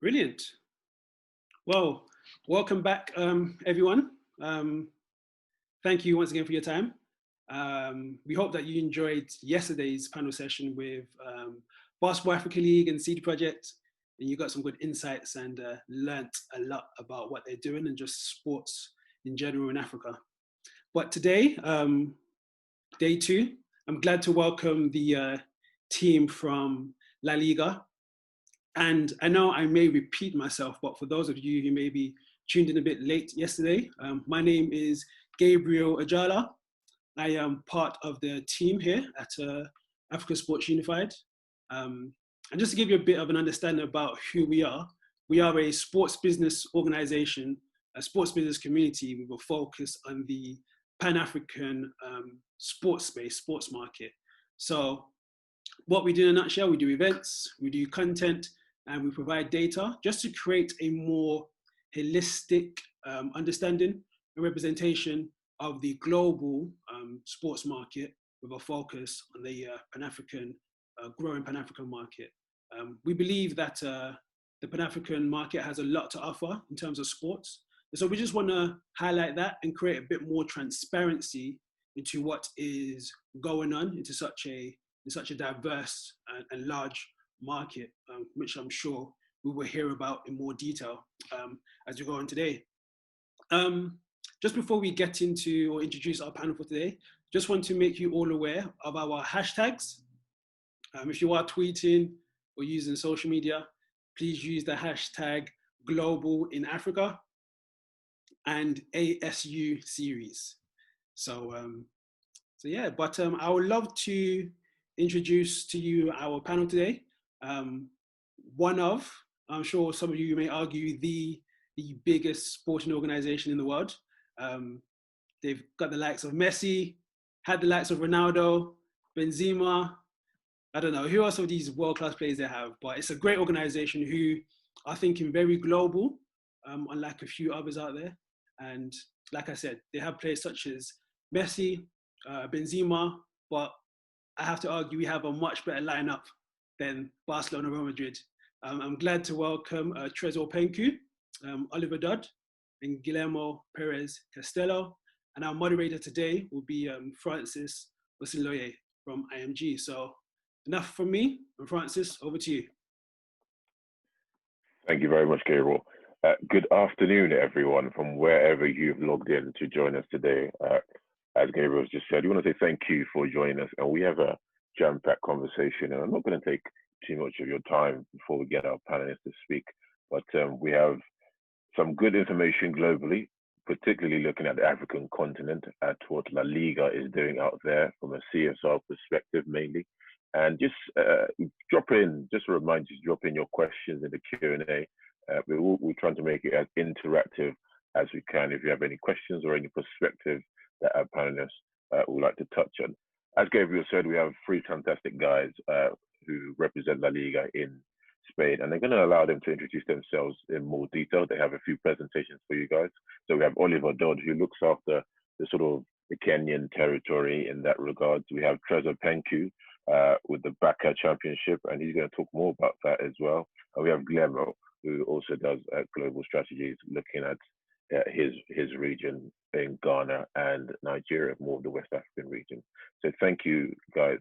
Brilliant. Well, welcome back, everyone. Thank you once again for your time. We hope that you enjoyed yesterday's panel session with Basketball Africa League and CSR Projects, and you got some good insights and learnt a lot about what they're doing and just sports in general in Africa. But today, day two, I'm glad to welcome the team from LaLiga. And I know I may repeat myself, but for those of you who may be tuned in a bit late yesterday, my name is Gabriel Ajala. I am part of the team here at Africa Sports Unified. And just to give you a bit of an understanding about who we are a sports business organization, a sports business community with a focus on the Pan-African sports space, sports market. So what we do in a nutshell, we do events, we do content, and we provide data just to create a more holistic understanding and representation of the global sports market with a focus on the Pan-African, growing Pan-African market. We believe that the Pan-African market has a lot to offer in terms of sports. And so we just want to highlight that and create a bit more transparency into what is going on into such a diverse and large market, which I'm sure we will hear about in more detail as we go on today. Just before we get into or introduce our panel for today, just want to make you all aware of our hashtags. If you are tweeting or using social media, please use the hashtag Global in Africa and ASU series. So yeah, but I would love to introduce to you our panel today. One of, I'm sure some of you may argue, the biggest sporting organization in the world. They've got the likes of Messi, had the likes of Ronaldo, Benzema. I don't know who else of these world-class players they have, but it's a great organization who are thinking very global, unlike a few others out there. And like I said, they have players such as Messi, Benzema, but I have to argue we have a much better lineup than Barcelona, Real Madrid. I'm glad to welcome Tresor Penku, Oliver Dodd, and Guillermo Perez Castello. And our moderator today will be Francis Osinloye from IMG. So enough from me. And Francis, over to you. Thank you very much, Gabriel. Good afternoon, everyone, from wherever you've logged in to join us today. As Gabriel just said, we want to say thank you for joining us. And we have a jam-packed conversation. And I'm not going to take too much of your time before we get our panelists to speak. But we have some good information globally, particularly looking at the African continent, at what LaLiga is doing out there from a CSR perspective mainly. And just drop in, just a reminder, just drop in your questions in the Q&A. We're trying to make it as interactive as we can. If you have any questions or any perspectives that our panelists would like to touch on. As Gabriel said, we have three fantastic guys who represent La Liga in Spain, and they're going to allow them to introduce themselves in more detail. They have a few presentations for you guys. So we have Oliver Dodd, who looks after the sort of the Kenyan territory in that regard. We have Tresor Penku with the Baka Championship, and he's going to talk more about that as well. And we have Guillermo, who also does global strategies, looking at his region in Ghana and Nigeria, more of the West African region. So thank you, guys.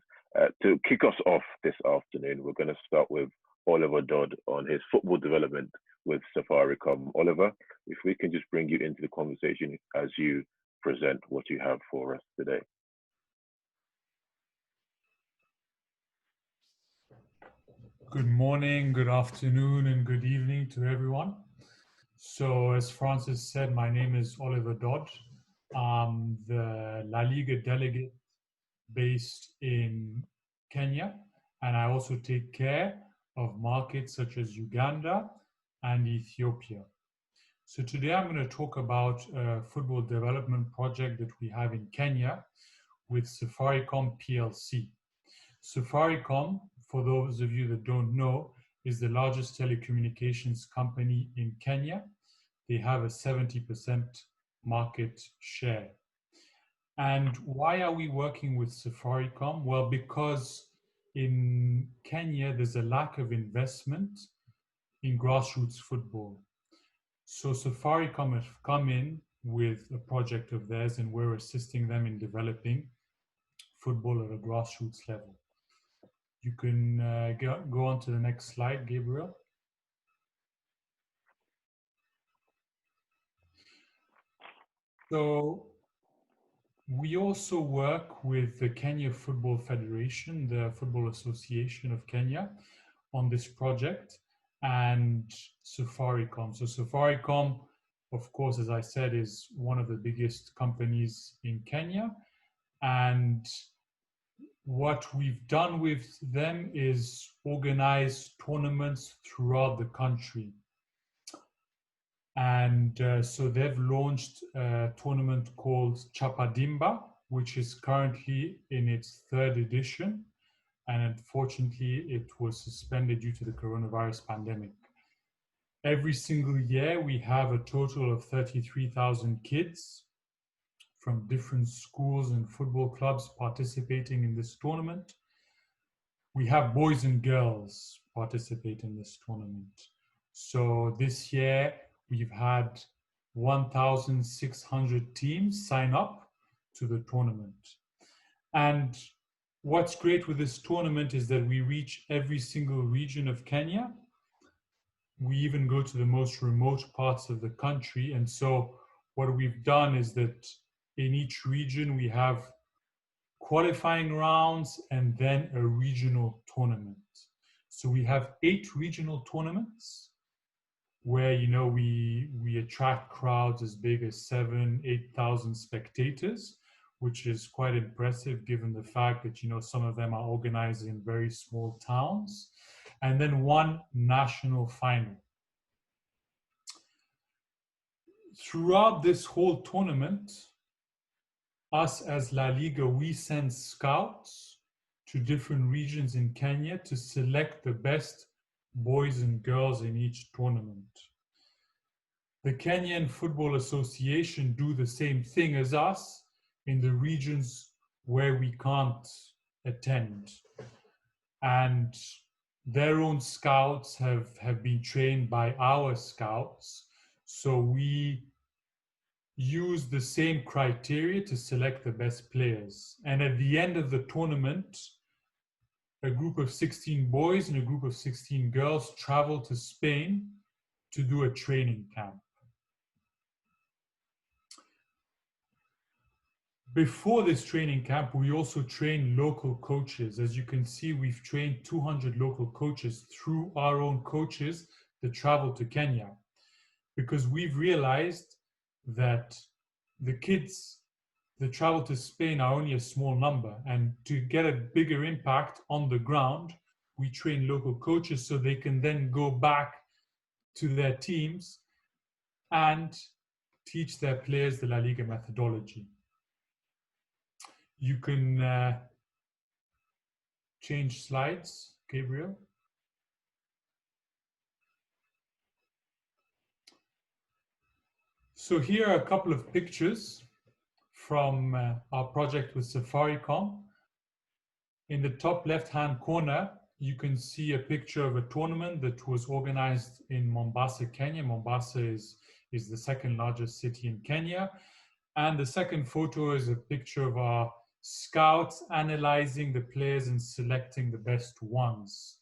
To kick us off this afternoon, we're going to start with Oliver Dodd on his football development with Safaricom. Oliver, if we can just bring you into the conversation as you present what you have for us today. Good morning, good afternoon, and good evening to everyone. So as Francis said, my name is Oliver Dodd. I'm the La Liga delegate based in Kenya, and I also take care of markets such as Uganda and Ethiopia. So today I'm going to talk about a football development project that we have in Kenya with Safaricom PLC. Safaricom, for those of you that don't know, is the largest telecommunications company in Kenya. They have a 70% market share. And why are we working with Safaricom? Well, because in Kenya, there's a lack of investment in grassroots football. So Safaricom have come in with a project of theirs, and we're assisting them in developing football at a grassroots level. You can go on to the next slide, Gabriel. So we also work with the Kenya Football Federation, the Football Association of Kenya, on this project, and Safaricom. So Safaricom, of course, as I said, is one of the biggest companies in Kenya. And what we've done with them is organize tournaments throughout the country. And so they've launched a tournament called Chapadimba, which is currently in its 3rd edition. And unfortunately, it was suspended due to the coronavirus pandemic. Every single year, we have a total of 33,000 kids from different schools and football clubs participating in this tournament. We have boys and girls participate in this tournament. So this year, we've had 1,600 teams sign up to the tournament. And what's great with this tournament is that we reach every single region of Kenya. We even go to the most remote parts of the country. And so what we've done is that in each region, we have qualifying rounds and then a regional tournament. So we have 8 regional tournaments where, you know, we attract crowds as big as 7,000 to 8,000 spectators, which is quite impressive given the fact that, you know, some of them are organized in very small towns, and then 1 national final. Throughout this whole tournament, us as LaLiga, we send scouts to different regions in Kenya to select the best boys and girls in each tournament. The Kenyan Football Association do the same thing as us in the regions where we can't attend. And their own scouts have been trained by our scouts. So we use the same criteria to select the best players. And at the end of the tournament, a group of 16 boys and a group of 16 girls travel to Spain to do a training camp. Before this training camp, we also train local coaches. As you can see, we've trained 200 local coaches through our own coaches that travel to Kenya, because we've realized that the kids that travel to Spain are only a small number, and to get a bigger impact on the ground, we train local coaches so they can then go back to their teams and teach their players the LaLiga methodology. You can change slides, Gabriel. So here are a couple of pictures from our project with Safaricom. In the top left-hand corner, you can see a picture of a tournament that was organized in Mombasa, Kenya. Mombasa is the 2nd largest city in Kenya. And the second photo is a picture of our scouts analyzing the players and selecting the best ones.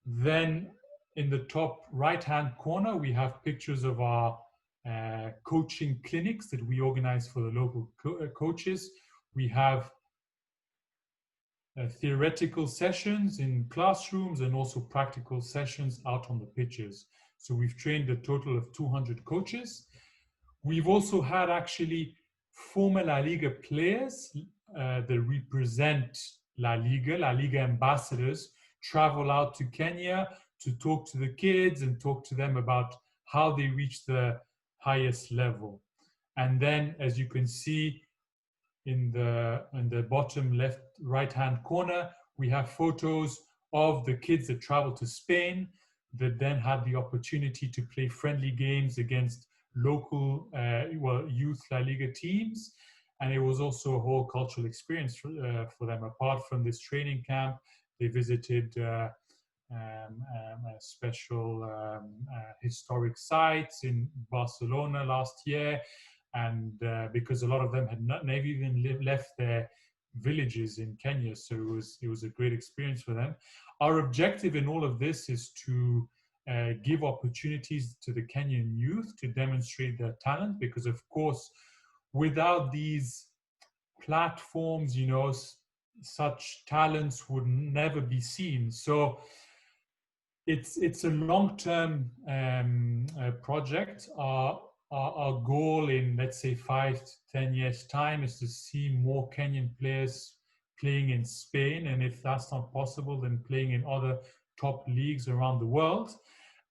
Then in the top right-hand corner, we have pictures of our coaching clinics that we organize for the local coaches. We have theoretical sessions in classrooms and also practical sessions out on the pitches. So we've trained a total of 200 coaches. We've also had actually former LaLiga players that represent LaLiga ambassadors, travel out to Kenya to talk to the kids and talk to them about how they reach the highest level. And then, as you can see in the bottom left right-hand corner, we have photos of the kids that travel to Spain that then had the opportunity to play friendly games against local youth LaLiga teams. And it was also a whole cultural experience for them. Apart from this training camp, they visited special historic sites in Barcelona last year, and because a lot of them had never even left their villages in Kenya, so it was a great experience for them. Our objective in all of this is to give opportunities to the Kenyan youth to demonstrate their talent, because of course, without these platforms, you know, such talents would never be seen. So it's a long-term project. Our goal in, let's say, 5 to 10 years time is to see more Kenyan players playing in Spain, and if that's not possible, then playing in other top leagues around the world.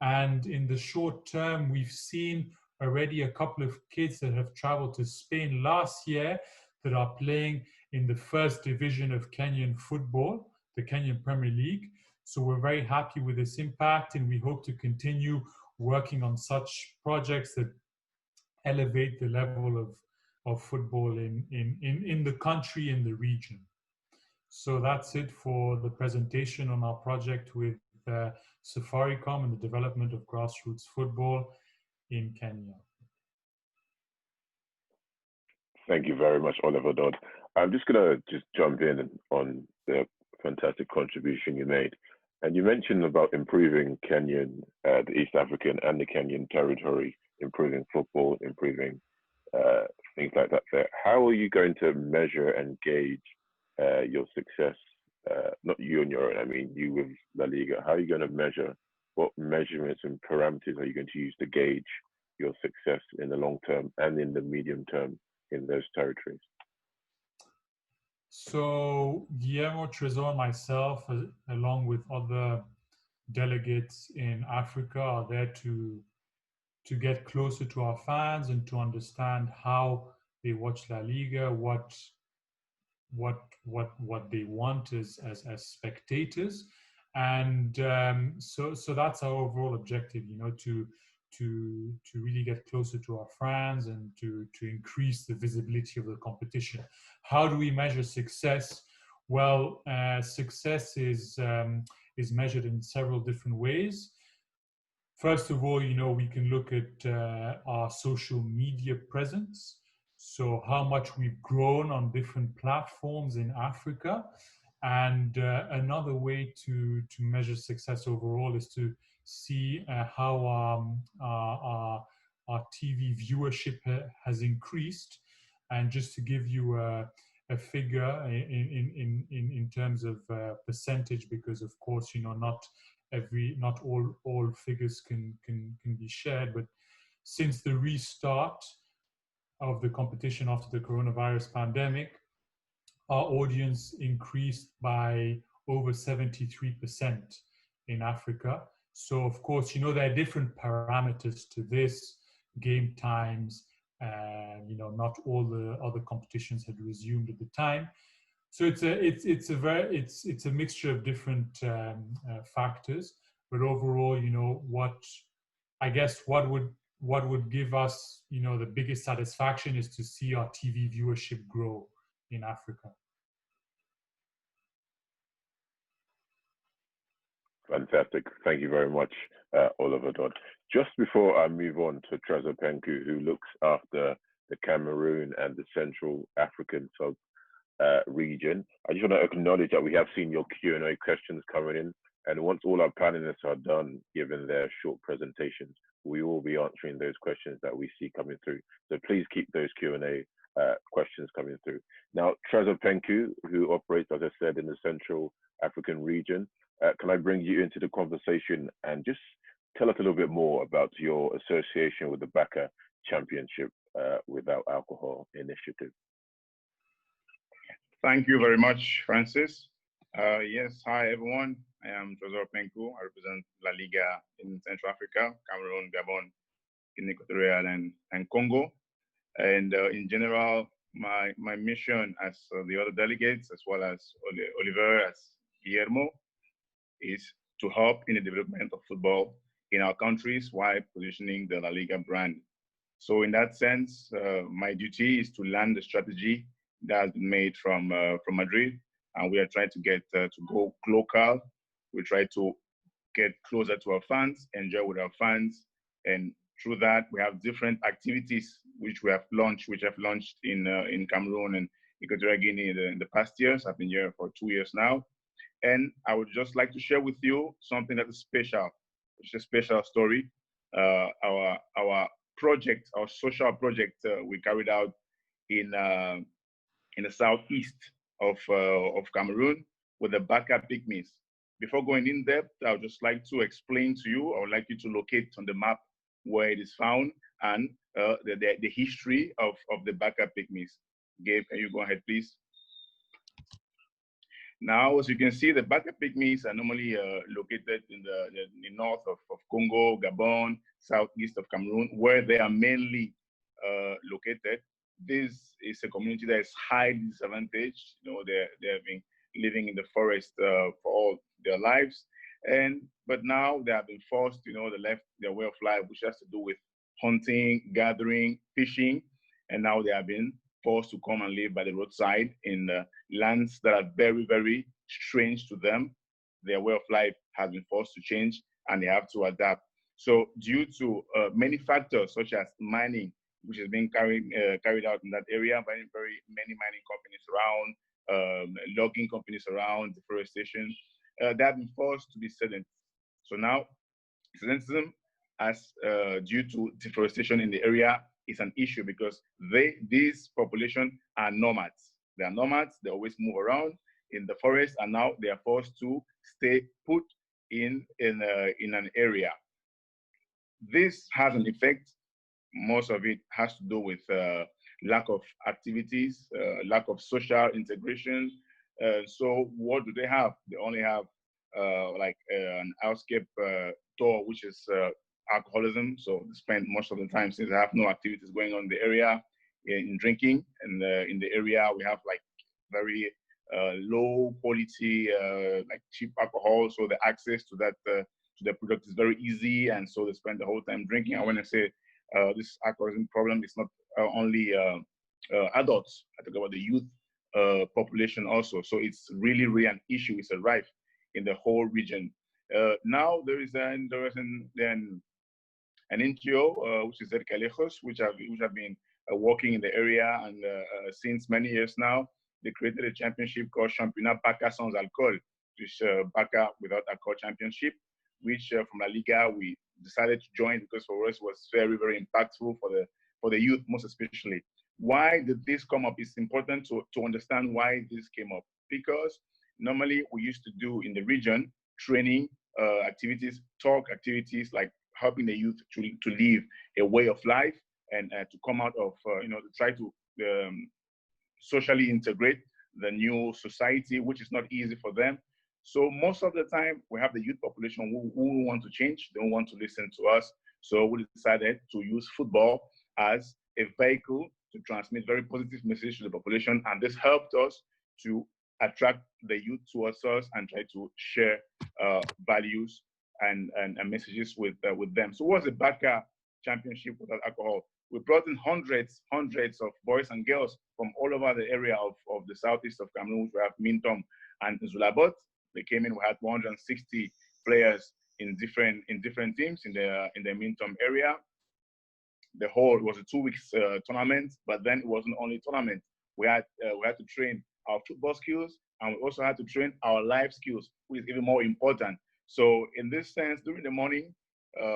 And in the short term, we've seen already a couple of kids that have traveled to Spain last year that are playing in the first division of Kenyan football, the Kenyan Premier League. So we're very happy with this impact, and we hope to continue working on such projects that elevate the level of football in the country, in the region. So that's it for the presentation on our project with Safaricom and the development of grassroots football in Kenya. Thank you very much, Oliver Dodd. I'm just going to jump in on the fantastic contribution you made. And you mentioned about improving Kenyan, the East African and the Kenyan territory, improving football, improving things like that there. How are you going to measure and gauge your success? Not you on your own, I mean you with LaLiga. How are you going to measure? What measurements and parameters are you going to use to gauge your success in the long term and in the medium term in those territories? So Guillermo, Tresor, and myself, along with other delegates in Africa, are there to get closer to our fans and to understand how they watch La Liga, what they want as spectators, and so that's our overall objective, you know, to really get closer to our fans and to increase the visibility of the competition. How do we measure success? Well, success is measured in several different ways. First of all, you know, we can look at our social media presence. So how much we've grown on different platforms in Africa. And another way to measure success overall is to see how our TV viewership has increased. And just to give you a figure in terms of percentage, because of course, you know, not all figures can be shared, but since the restart of the competition after the coronavirus pandemic, our audience increased by over 73% in Africa. So of course, you know, there are different parameters to this, game times, you know, not all the other competitions had resumed at the time. So it's a mixture of different factors, but overall, you know, what would give us, you know, the biggest satisfaction is to see our TV viewership grow in Africa. Fantastic. Thank you very much, Oliver Dodd. Just before I move on to Tresor Penku, who looks after the Cameroon and the Central African region, I just want to acknowledge that we have seen your Q&A questions coming in. And once all our panelists are done, given their short presentations, we will be answering those questions that we see coming through. So please keep those Q&A questions coming through. Now, Tresor Penku, who operates, as I said, in the Central African region, can I bring you into the conversation and just tell us a little bit more about your association with the Baka Championship Without Alcohol initiative? Thank you very much, Francis. Yes, hi everyone. I am Tresor Penku. I represent LaLiga in Central Africa, Cameroon, Gabon, Guinea, Equatorial, and Congo. And in general, my mission as the other delegates, as well as Oliver, as Guillermo, is to help in the development of football in our countries while positioning the La Liga brand. So in that sense, my duty is to land the strategy that has been made from Madrid, and we are trying to get to go local. We try to get closer to our fans, enjoy with our fans. And through that, we have different activities which have launched in Cameroon and Equatorial Guinea in the past years. I've been here for 2 years now. And I would just like to share with you something that is special. It's a special story. Our project, our social project, we carried out in the southeast of Cameroon with the Baka Pygmies. Before going in depth, I would just like to explain to you. I would like you to locate on the map where it is found and the history of the Baka Pygmies. Gabe, can you go ahead, please? Now, as you can see, the Baka Pygmies are normally located in the north of Congo, Gabon, southeast of Cameroon, where they are mainly located. This is a community that is highly disadvantaged. You know, they have been living in the forest for all their lives, but now they have been forced. You know, they left their way of life, which has to do with hunting, gathering, fishing, and now they have been forced to come and live by the roadside in lands that are very, very strange to them. Their way of life has been forced to change, and they have to adapt. So, due to many factors such as mining, which is being carried out in that area by very many mining companies around, logging companies around, deforestation, they have been forced to be sedent. So now, sedentism, as due to deforestation in the area, is an issue because these population are nomads. They are nomads. They always move around in the forest, and now they are forced to stay put in an area. This has an effect. Most of it has to do with lack of activities, lack of social integration. So what do they have? They only have like an outscape tour, which is alcoholism. So they spend most of the time, since they have no activities going on in the area, in drinking. And in the area, we have like very low quality, like cheap alcohol. So the access to that to the product is very easy, and so they spend the whole time drinking. And when I say this alcoholism problem, it's not only adults. I talk about the youth population also. So it's really, really an issue. It's a rife in the whole region. Now there is an NGO which is Calejos, which have been working in the area, and since many years now, they created a championship called Championnat Baka Sans Alcool, which is Baka Without Alcohol Championship, which from LaLiga we decided to join because for us it was very, very impactful for the youth, most especially. Why did this come up? It's important to understand why this came up, because normally we used to do in the region training activities, talk activities, like helping the youth to live a way of life and to come out of, to try to socially integrate the new society, which is not easy for them. So most of the time, we have the youth population who want to change, they don't want to listen to us. So we decided to use football as a vehicle to transmit very positive message to the population. And this helped us to attract the youth towards us and try to share values and messages with them. So what's the Baka Championship Without Alcohol? We brought in hundreds of boys and girls from all over the area of the southeast of Cameroon. We have Mintom and Zulabot. They came in. We had 160 players in different teams in the Mintom area. The whole, it was a 2 weeks tournament, but then it wasn't only tournament. We had to train our football skills, and we also had to train our life skills, which is even more important. So in this sense, during the morning,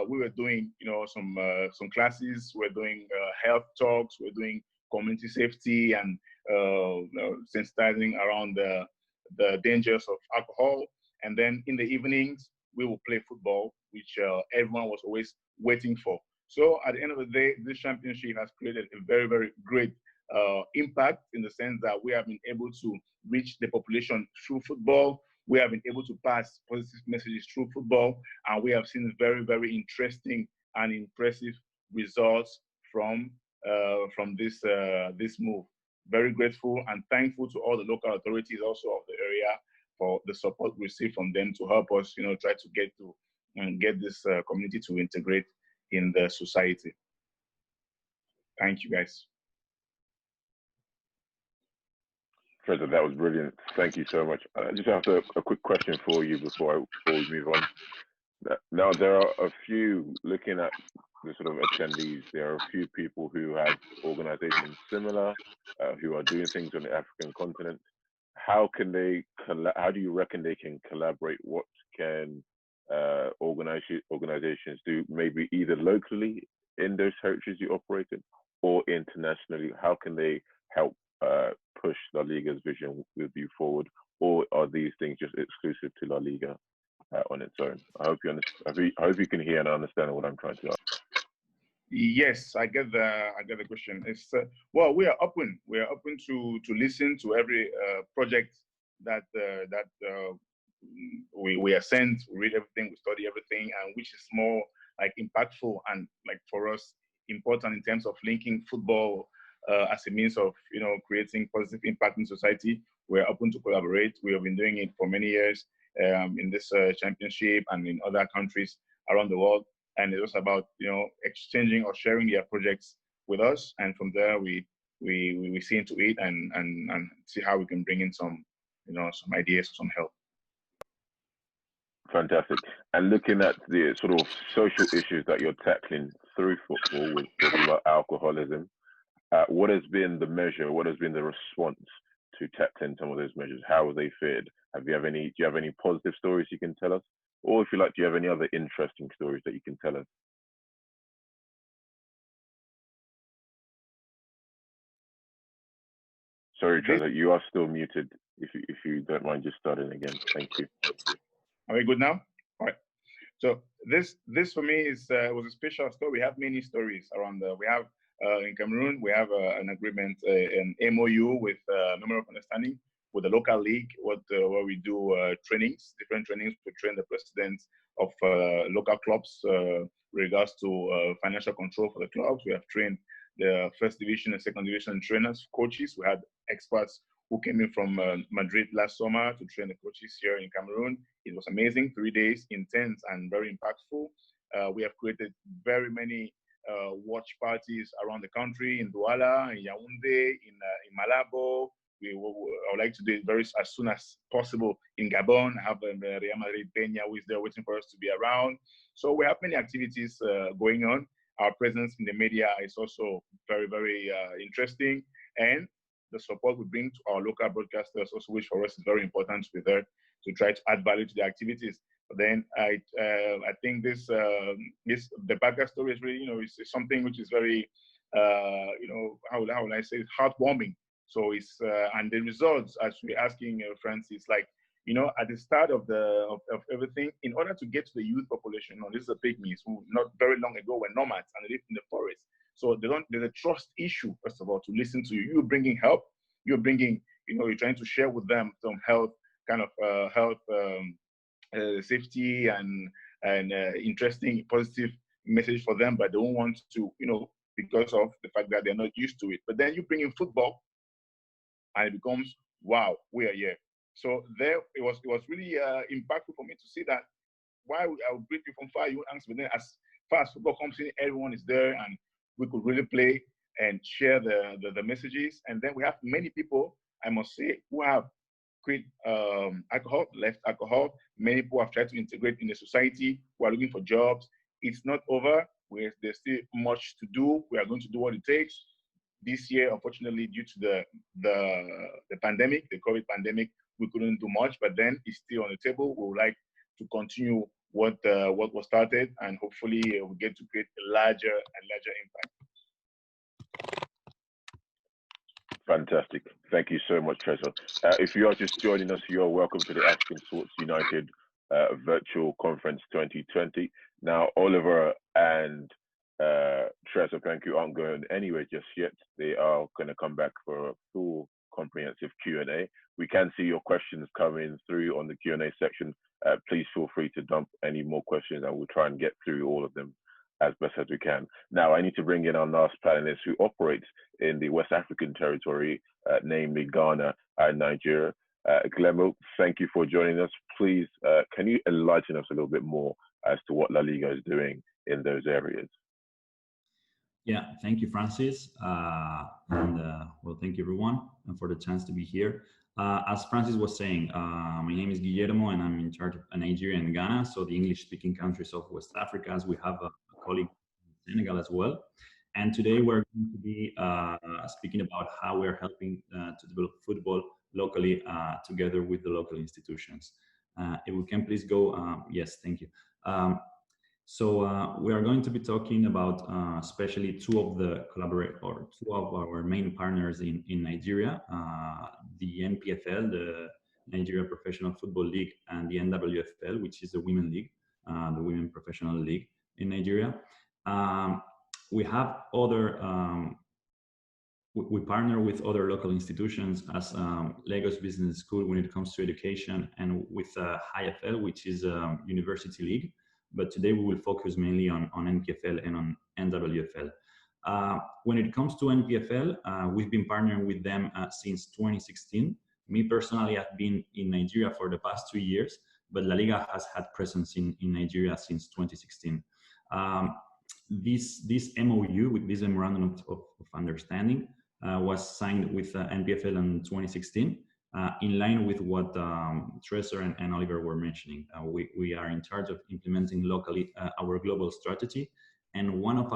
we were doing, some classes. We're doing health talks. We're doing community safety and sensitizing around the dangers of alcohol. And then in the evenings, we will play football, which everyone was always waiting for. So at the end of the day, this championship has created a very, very great impact, in the sense that we have been able to reach the population through football. We have been able to pass positive messages through football, and we have seen very, very interesting and impressive results from this move. Very grateful and thankful to all the local authorities also of the area for the support we receive from them to help us, try to get this community to integrate in the society. Thank you, guys. Tresor, that was brilliant. Thank you so much. I just have a quick question for you before we move on. Now, there are a few, looking at the sort of attendees, there are a few people who have organizations similar, who are doing things on the African continent. How can they, how do you reckon they can collaborate? What can organizations do, maybe either locally in those territories you operate in or internationally? How can they help push LaLiga's vision with you forward? Or are these things just exclusive to LaLiga on its own? I hope you understand. I hope you can hear and understand what I'm trying to ask. Yes, I get the question. It's well, we are open to listen to every project that we are sent. We read everything, we study everything, and which is more like impactful and like for us important in terms of linking football as a means of creating positive impact in society. We're open to collaborate. We have been doing it for many years in this championship and in other countries around the world. And it was about exchanging or sharing their projects with us, and from there we see into it and see how we can bring in some some ideas, some help. Fantastic. And looking at the sort of social issues that you're tackling through football, with talking about alcoholism, what has been the measure? What has been the response to tackling some of those measures? How have they fared? Do you have any positive stories you can tell us? Or if you like, do you have any other interesting stories that you can tell us? Sorry, Tresor, you are still muted. If you don't mind just starting again. Thank you. Are we good now? All right. So this for me was a special story. We have many stories around. We have in Cameroon, we have an agreement, an MOU with Memorandum of Understanding with the local league, where we do different trainings to train the presidents of local clubs with regards to financial control for the clubs. We have trained the first division and second division trainers, coaches. We had experts who came in from Madrid last summer to train the coaches here in Cameroon. It was amazing, 3 days, intense and very impactful. We have created very many watch parties around the country, in Douala, in Yaoundé, in Malabo. I would like to do it as soon as possible in Gabon. I have Real Madrid Peña who is there waiting for us to be around. So we have many activities going on. Our presence in the media is also very, very interesting. And the support we bring to our local broadcasters also, which for us is very important to be there to try to add value to the activities. But then I think the background story is really, it's something which is very, how would I say, it's heartwarming. So it's and the results, as we're asking Francis, like at the start of everything, in order to get to the youth population, this is a pygmies who not very long ago were nomads and they lived in the forest. So there's a trust issue, first of all, to listen to you. You're bringing help. You're bringing, you're trying to share with them some health kind of safety and interesting, positive message for them, but they don't want to, because of the fact that they're not used to it. But then you bring in football, and it becomes, wow, we are here. So there, it was really impactful for me to see that. Why I would greet you from far, you won't answer, but then as far as football comes in, everyone is there, and we could really play and share the messages. And then we have many people, I must say, who have quit alcohol, left alcohol. Many people have tried to integrate in the society, who are looking for jobs. It's not over. There's still much to do. We are going to do what it takes. This year, unfortunately, due to the pandemic, the COVID pandemic, we couldn't do much, but then it's still on the table. We would like to continue what was started, and hopefully we get to create a larger and larger impact. Fantastic. Thank you so much, Tresor. If you are just joining us, you are welcome to the African Sports United Virtual Conference 2020. Now, Oliver and Tresor Penku aren't going anywhere just yet. They are going to come back for a full comprehensive Q&A. We can see your questions coming through on the Q&A section. Please feel free to dump any more questions and we'll try and get through all of them as best as we can. Now, I need to bring in our last panelist who operates in the West African territory, namely Ghana and Nigeria. Guillermo, thank you for joining us. Please, can you enlighten us a little bit more as to what LaLiga is doing in those areas? Yeah, thank you, Francis. Well, thank you, everyone, and for the chance to be here. As Francis was saying, my name is Guillermo and I'm in charge of Nigeria and Ghana, so the English-speaking countries of West Africa, as we have a colleague in Senegal as well. And today we're going to be speaking about how we're helping to develop football locally together with the local institutions. If we can please go, yes, thank you. So we are going to be talking about especially two of our main partners in Nigeria, the NPFL, the Nigeria Professional Football League, and the NWFL, which is the Women League, the Women Professional League in Nigeria. We have other, we partner with other local institutions as Lagos Business School when it comes to education, and with HIFL, which is a university league. But today we will focus mainly on NPFL and on NWFL. When it comes to NPFL, we've been partnering with them since 2016. Me personally, I've been in Nigeria for the past 2 years, but LaLiga has had presence in Nigeria since 2016. This MOU, with this memorandum of understanding, was signed with NPFL in 2016. In line with what Tresor and Oliver were mentioning. We are in charge of implementing locally our global strategy, and one of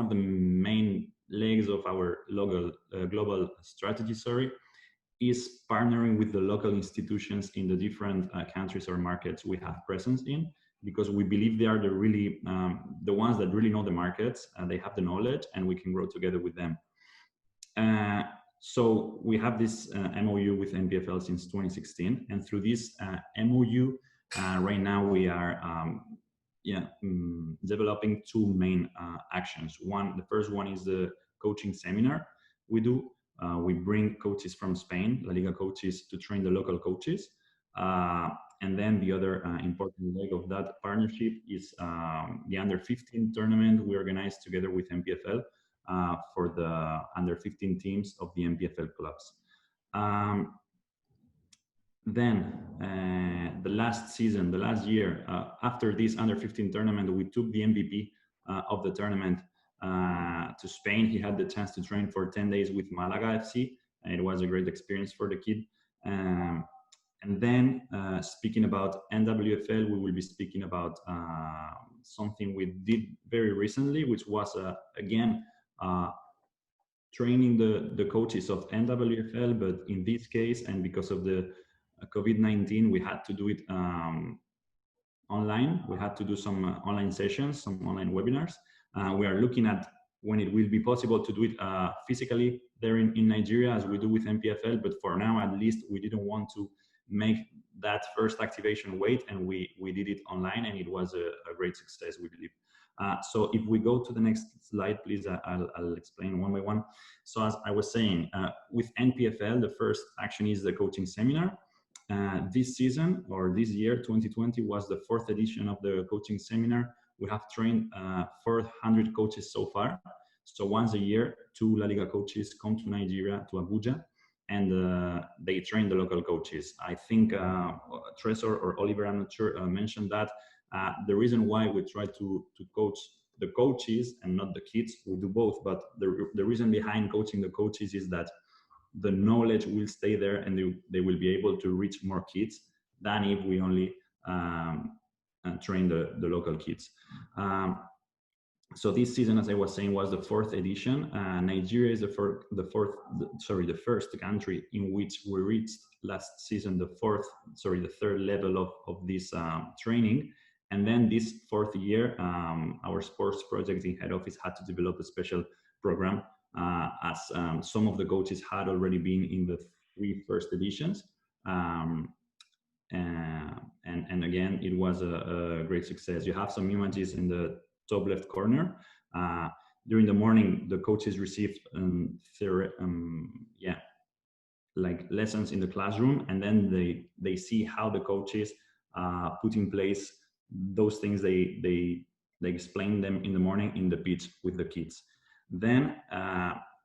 the main legs of our global strategy, is partnering with the local institutions in the different countries or markets we have presence in, because we believe they are the ones that really know the markets, they have the knowledge, and we can grow together with them. So we have this MOU with NPFL since 2016, and through this MOU, right now we are developing two main actions. The first one is the coaching seminar we do. We bring coaches from Spain, LaLiga coaches, to train the local coaches. And then the other important leg of that partnership is the Under-15 tournament we organized together with NPFL. For the under-15 teams of the NPFL clubs. Then the last year, after this under-15 tournament, we took the MVP of the tournament to Spain. He had the chance to train for 10 days with Malaga FC, and it was a great experience for the kid. And then speaking about NWFL, we will be speaking about something we did very recently, which was, again, training the coaches of NWFL, but in this case, and because of the COVID-19, we had to do it online. We had to do some online sessions, some online webinars. We are looking at when it will be possible to do it physically there in Nigeria, as we do with NPFL, but for now, at least, we didn't want to make that first activation wait, and we did it online, and it was a great success, we believe. So if we go to the next slide, please, I'll explain one by one. So as I was saying, with NPFL, the first action is the coaching seminar. This season, or this year, 2020, was the 4th edition of the coaching seminar. We have trained 400 coaches so far. So once a year, 2 LaLiga coaches come to Nigeria, to Abuja, and they train the local coaches. I think Tresor or Oliver, I'm not sure, mentioned that. The reason why we try to coach the coaches and not the kids, we do both, but the reason behind coaching the coaches is that the knowledge will stay there, and they will be able to reach more kids than if we only train the local kids. So this season, as I was saying, was the 4th edition. Nigeria is the first country in which we reached last season the 3rd level of this training. And then this 4th year, our sports project in head office had to develop a special program, as some of the coaches had already been in the 3 first editions. And again, it was a great success. You have some images in the top left corner. During the morning, the coaches received like lessons in the classroom, and then they see how the coaches put in place those things they explain them in the morning in the pitch with the kids. Then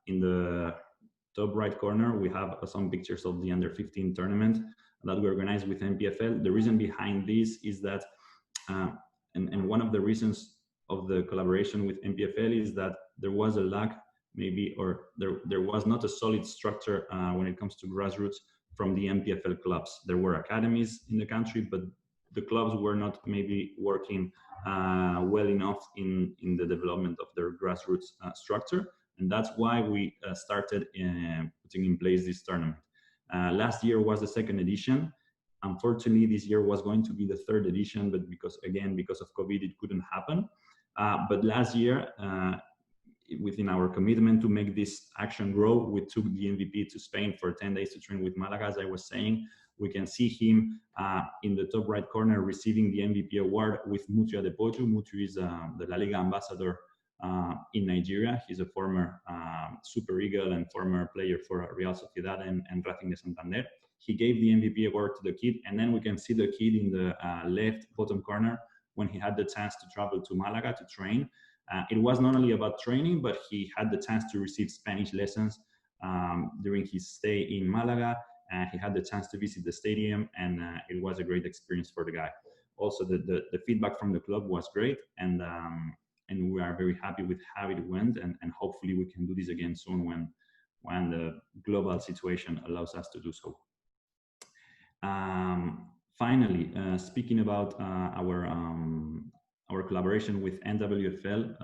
in the top right corner, we have some pictures of the under-15 tournament that we organized with NPFL. The reason behind this is that, and one of the reasons of the collaboration with NPFL is that there was a lack, maybe, or there was not a solid structure when it comes to grassroots from the MPFL clubs. There were academies in the country, but the clubs were not maybe working well enough in the development of their grassroots structure. And that's why we started putting in place this tournament. Last year was the second edition. Unfortunately, this year was going to be the third edition, but because of COVID, it couldn't happen. But last year, within our commitment to make this action grow, we took the MVP to Spain for 10 days to train with Malaga. As I was saying, we can see him in the top right corner receiving the MVP award with Mutu Adepoju. Mutu is the LaLiga ambassador in Nigeria. He's a former Super Eagle and former player for Real Sociedad and Racing de Santander. He gave the MVP award to the kid, and then we can see the kid in the left bottom corner when he had the chance to travel to Malaga to train. It was not only about training, but he had the chance to receive Spanish lessons during his stay in Malaga. He had the chance to visit the stadium, and it was a great experience for the guy. Also, the feedback from the club was great, and we are very happy with how it went, and hopefully we can do this again soon when the global situation allows us to do so. Finally, speaking about our collaboration with NWFL,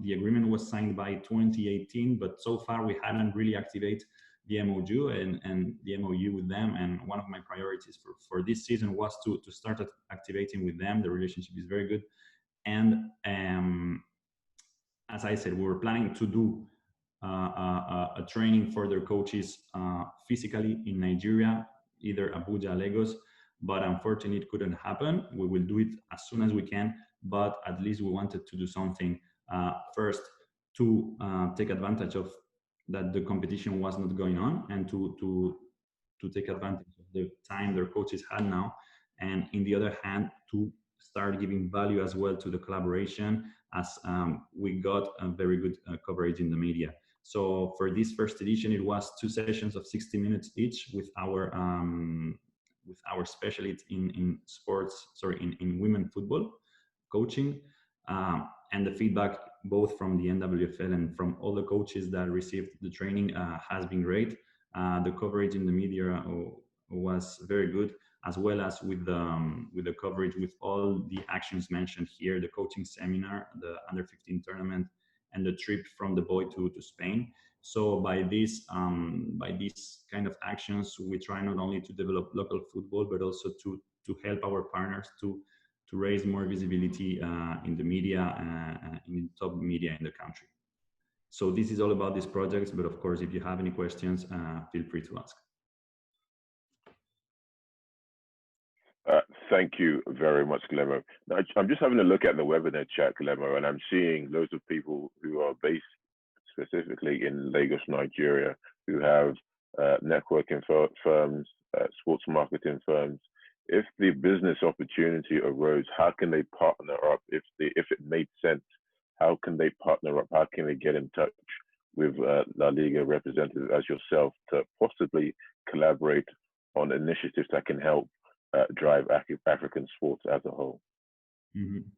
the agreement was signed by 2018, but so far we hadn't really activated the MOU and the MOU with them. And one of my priorities for this season was to start activating with them. The relationship is very good. And as I said, we were planning to do a training for their coaches physically in Nigeria, either Abuja, Lagos, but unfortunately it couldn't happen. We will do it as soon as we can, but at least we wanted to do something first to take advantage of that the competition was not going on, and to take advantage of the time their coaches had now, and in the other hand to start giving value as well to the collaboration, as we got a very good coverage in the media. So for this first edition, it was 2 sessions of 60 minutes each with our specialist in sports, in women football coaching, and the feedback both from the NWFL and from all the coaches that received the training has been great. The coverage in the media was very good, as well as with the coverage with all the actions mentioned here, the coaching seminar, the under 15 tournament, and the trip from the boy to Spain. So by these kind of actions, we try not only to develop local football, but also to help our partners to raise more visibility in the media, in top media in the country. So this is all about these projects, but of course, if you have any questions, feel free to ask. Thank you very much, Guillermo. Now, I'm just having a look at the webinar chat, Guillermo, and I'm seeing loads of people who are based specifically in Lagos, Nigeria, who have networking firms, sports marketing firms. If the business opportunity arose, how can they partner up? If it made sense, how can they partner up? How can they get in touch with LaLiga representatives as yourself to possibly collaborate on initiatives that can help drive African sports as a whole? Mm-hmm.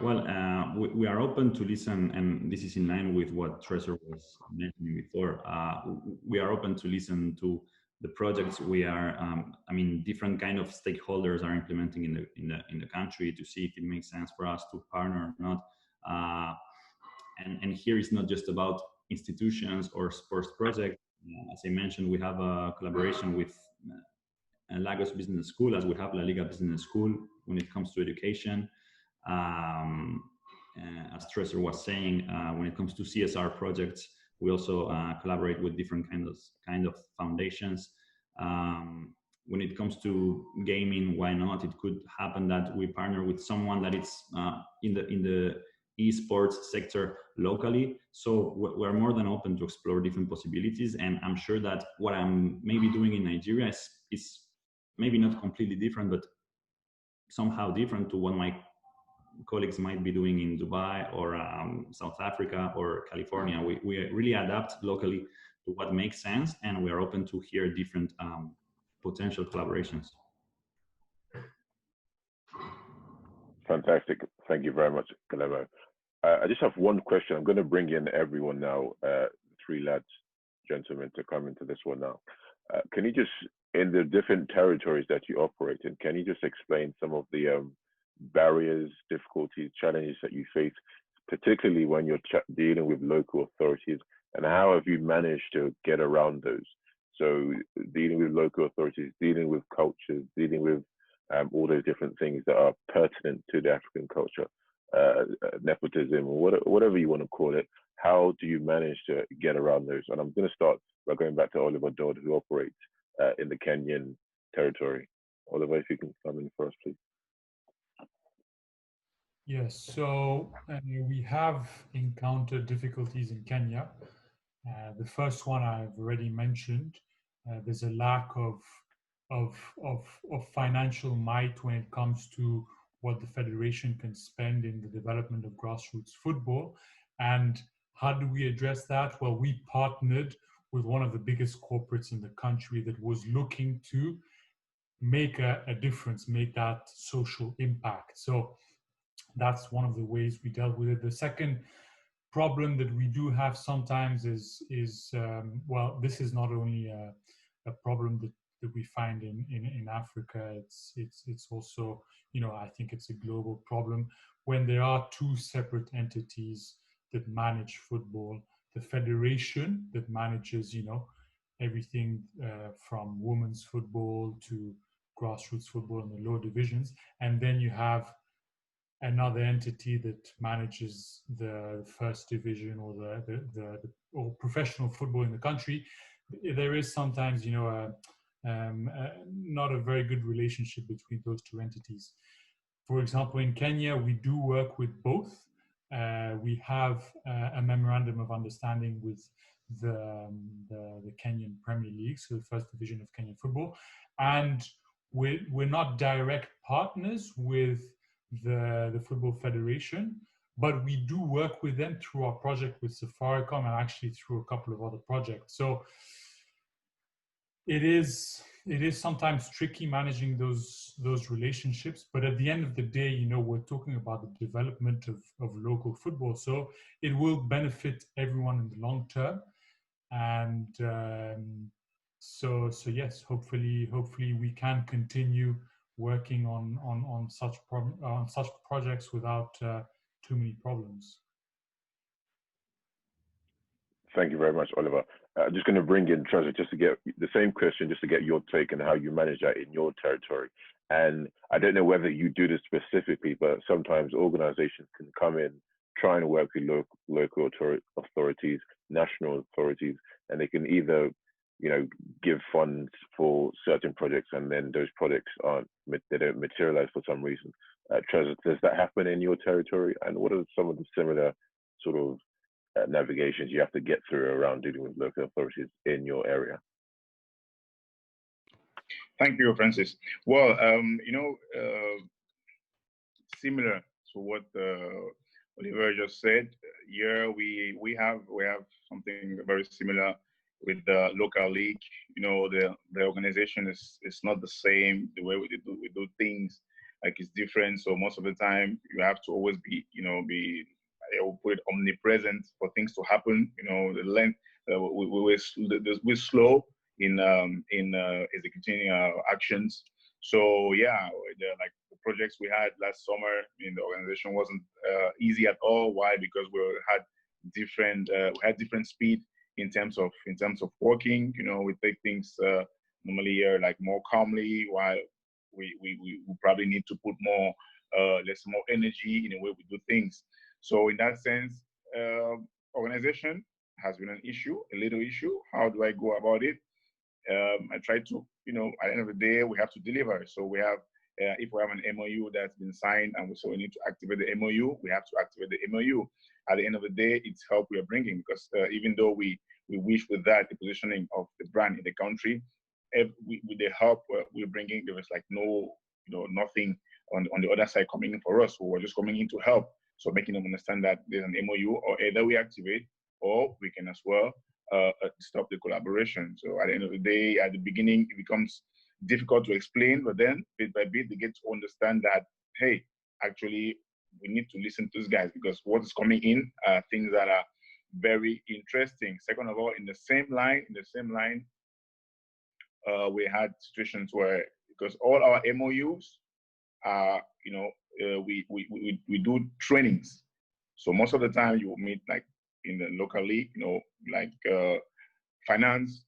Well, we are open to listen, and this is in line with what Tresor was mentioning before. We are open to listen to the projects we are. Different kind of stakeholders are implementing in the country to see if it makes sense for us to partner or not. And here it's not just about institutions or sports projects. As I mentioned, we have a collaboration with Lagos Business School, as we have LaLiga Business School when it comes to education. As Tresor was saying, when it comes to CSR projects, we also collaborate with different kind of foundations. When it comes to gaming, why not? It could happen that we partner with someone that is in the esports sector locally. So we're more than open to explore different possibilities. And I'm sure that what I'm maybe doing in Nigeria is maybe not completely different, but somehow different to what my colleagues might be doing in Dubai or South Africa or California. We really adapt locally to what makes sense, and we are open to hear different potential collaborations. Fantastic. Thank you very much, Guillermo. I just have one question. I'm going to bring in everyone now, 3 lads, gentlemen, to come into this one now. Can you just in the different territories that you operate in, can you just explain some of the barriers, difficulties, challenges that you face, particularly when you're dealing with local authorities, and how have you managed to get around those? So dealing with local authorities, dealing with cultures, dealing with all those different things that are pertinent to the African culture, nepotism, or whatever you want to call it. How do you manage to get around those? And I'm going to start by going back to Oliver Dodd, who operates in the Kenyan territory. Oliver, if you can come in first, please. Yes, so we have encountered difficulties in Kenya. The first one I've already mentioned. There's a lack of financial might when it comes to what the federation can spend in the development of grassroots football. And how do we address that? Well, we partnered with one of the biggest corporates in the country that was looking to make a difference, make that social impact. So that's one of the ways we dealt with it. The second problem that we do have sometimes is well, this is not only a problem that we find in Africa. It's also, you know, I think it's a global problem when there are two separate entities that manage football. The federation that manages, you know, everything from women's football to grassroots football in the lower divisions, and then you have another entity that manages the first division or or professional football in the country. There is sometimes, you know, not a very good relationship between those two entities. For example, in Kenya, we do work with both. We have a memorandum of understanding with the Kenyan Premier League, so the first division of Kenyan football, and we're not direct partners with the Football Federation, but we do work with them through our project with Safaricom and actually through a couple of other projects. So it is sometimes tricky managing those relationships, but at the end of the day, you know, we're talking about the development of local football, so it will benefit everyone in the long term. And so yes, hopefully we can continue working on such projects without too many problems. Thank you very much, Oliver. I'm just going to bring in Tresor just to get the same question, just to get your take on how you manage that in your territory. And I don't know whether you do this specifically, but sometimes organizations can come in, try and work with local authorities, national authorities, and they can either, you know, give funds for certain projects, and then those projects they don't materialize for some reason. Tresor, does that happen in your territory? And what are some of the similar sort of navigations you have to get through around dealing with local authorities in your area? Thank you, Francis. Well, you know, similar to what Oliver just said, here we have something very similar with the local league. You know, the organization is not the same. The way we do things, like, it's different. So most of the time you have to always be, you know, I will put it, omnipresent for things to happen. You know, the length we're slow in executing actions. So yeah, like the projects we had last summer in the organization wasn't easy at all. Why? Because we had different speed in terms of working. You know, we take things normally here like more calmly, while we probably need to put more more energy in the way we do things. So in that sense, organization has been an issue, a little issue. How do I go about it? I try to, you know, at the end of the day, we have to deliver. So we have, if we have an MOU that's been signed and we need to activate the MOU, we have to activate the MOU. At the end of the day, it's help we are bringing, because even though we wish with that the positioning of the brand in the country, with the help we're bringing, there was like no, you know, nothing on the other side coming in for us. We were just coming in to help. So making them understand that there's an MOU, or either we activate or we can as well stop the collaboration. So at the end of the day, at the beginning, it becomes difficult to explain, but then bit by bit, they get to understand that, hey, actually, we need to listen to these guys, because what is coming in are things that are very interesting. Second of all, in the same line, we had situations where, because all our MOUs are, we do trainings. So most of the time you will meet like in the local league, like finance,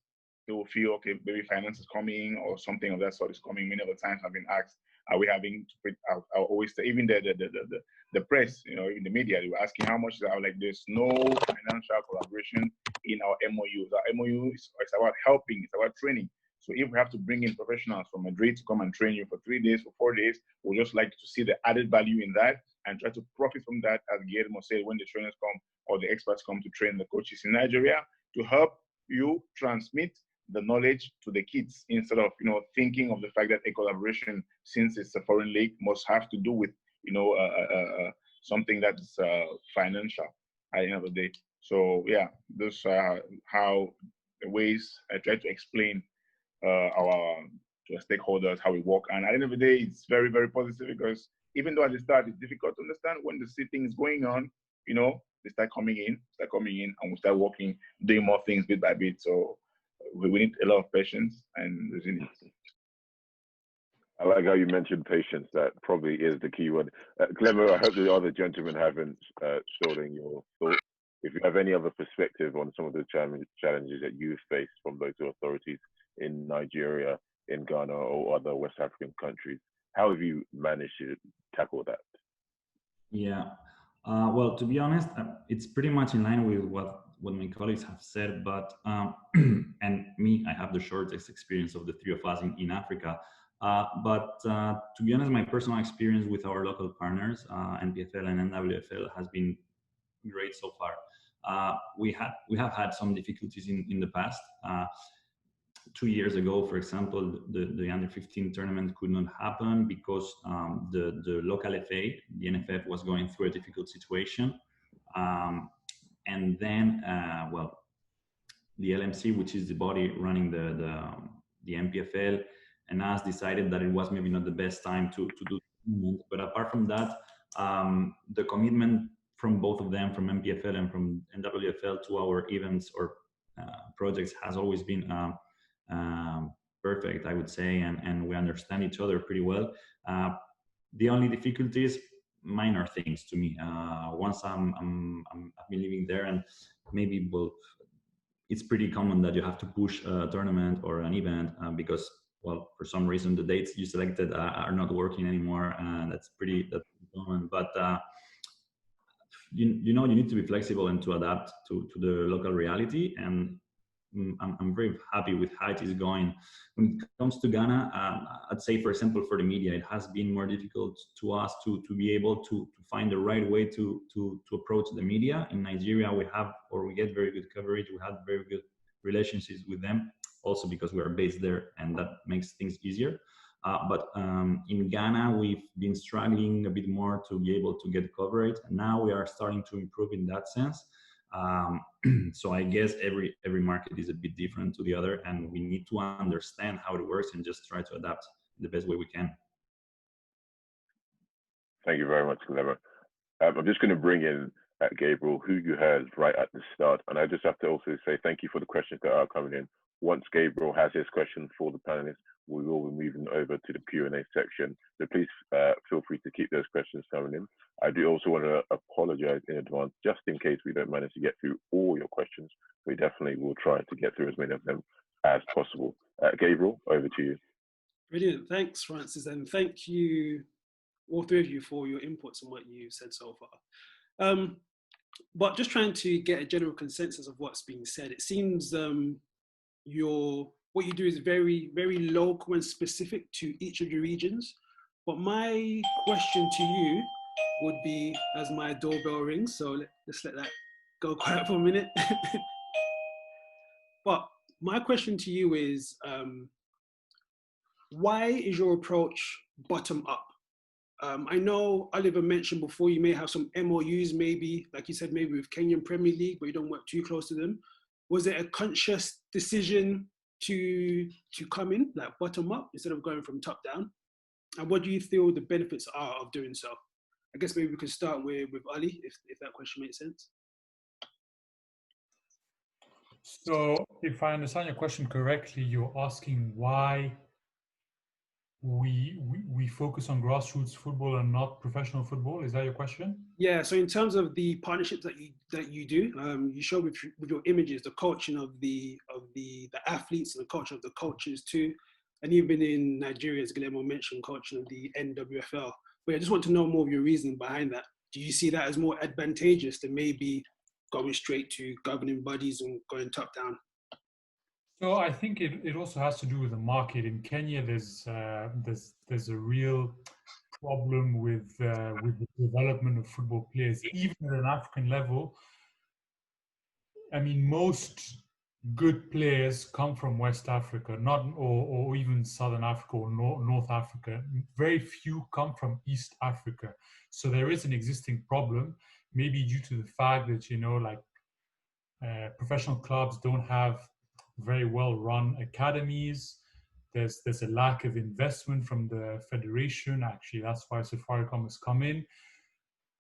they will feel, okay, maybe finance is coming or something of that sort is coming. Many of the times I've been asked, are we having to put, I always say, even the press, even the media, they were asking how much is that. Like, there's no financial collaboration in our MOUs. Our MOU is about helping, it's about training. So if we have to bring in professionals from Madrid to come and train you for 3 days, for 4 days, we'll just like to see the added value in that and try to profit from that, as Guillermo said, when the trainers come or the experts come to train the coaches in Nigeria, to help you transmit the knowledge to the kids instead of, thinking of the fact that a collaboration, since it's a foreign league, must have to do with, something that's financial at the end of the day. So yeah, those are how the ways I try to explain to our stakeholders how we work. And at the end of the day, it's very, very positive, because even though at the start it's difficult to understand, when they see things going on, they start coming in, and we start working, doing more things bit by bit. So we need a lot of patience and resilience. I like how you mentioned patience. That probably is the key word. Guillermo, I hope the other gentlemen haven't stolen your thoughts. If you have any other perspective on some of the challenges that you face from local authorities in Nigeria, in Ghana, or other West African countries, how have you managed to tackle that? Yeah, well, to be honest, it's pretty much in line with what my colleagues have said, but and me, I have the shortest experience of the three of us in Africa. But to be honest, my personal experience with our local partners, NPFL and NWFL, has been great so far. We have had some difficulties in the past. 2 years ago, for example, the under 15 tournament could not happen because the local FA, the NFF, was going through a difficult situation. And then, well, the LMC, which is the body running the MPFL, and us decided that it was maybe not the best time to do it. But apart from that, the commitment from both of them, from MPFL and from NWFL, to our events or projects has always been perfect, I would say, and we understand each other pretty well. The only difficulties, minor things to me. Once I've been living there, and maybe it's pretty common that you have to push a tournament or an event because, well, for some reason the dates you selected are not working anymore, and that's pretty common. But you need to be flexible and to adapt to the local reality. And I'm very happy with how it is going. When it comes to Ghana, I'd say, for example, for the media, it has been more difficult to us to be able to find the right way to approach the media. In Nigeria, we get very good coverage. We have very good relationships with them, also because we are based there, and that makes things easier. But in Ghana, we've been struggling a bit more to be able to get coverage. And now we are starting to improve in that sense. So I guess every market is a bit different to the other, and we need to understand how it works and just try to adapt the best way we can. Thank you very much, Guillermo. I'm just going to bring in Gabriel, who you heard right at the start, and I just have to also say thank you for the questions that are coming in. Once Gabriel has his question for the panelists, we will be moving over to the Q&A section. So please feel free to keep those questions coming in. I do also want to apologize in advance, just in case we don't manage to get through all your questions. We definitely will try to get through as many of them as possible. Gabriel, over to you. Brilliant. Thanks, Francis. And thank you, all three of you, for your inputs on what you've said so far. But just trying to get a general consensus of what's being said, it seems what you do is very, very local and specific to each of your regions. But my question to you would be, as my doorbell rings, so let's let that go quiet for a minute. But my question to you is, why is your approach bottom up? I know Oliver mentioned before, you may have some MOUs, maybe, like you said, maybe with Kenyan Premier League, but you don't work too close to them. Was it a conscious decision to come in, like bottom up, instead of going from top down? And what do you feel the benefits are of doing so? I guess maybe we could start with Ali, if that question makes sense. So if I understand your question correctly, you're asking why we focus on grassroots football and not professional football. Is that your question? Yeah. So in terms of the partnerships that you do, you show with your images the coaching of the athletes and the culture of the coaches too, and even in Nigeria, as Guillermo mentioned, coaching of the NWFL. But I just want to know more of your reasoning behind that. Do you see that as more advantageous than maybe going straight to governing bodies and going top down? So I think it also has to do with the market. In Kenya, there's a real problem with the development of football players, even at an African level. I mean, most good players come from West Africa, not or even Southern Africa or North Africa. Very few come from East Africa. So there is an existing problem, maybe due to the fact that, you know, like professional clubs don't have very well run academies. There's a lack of investment from the federation. Actually, that's why Safaricom has come in.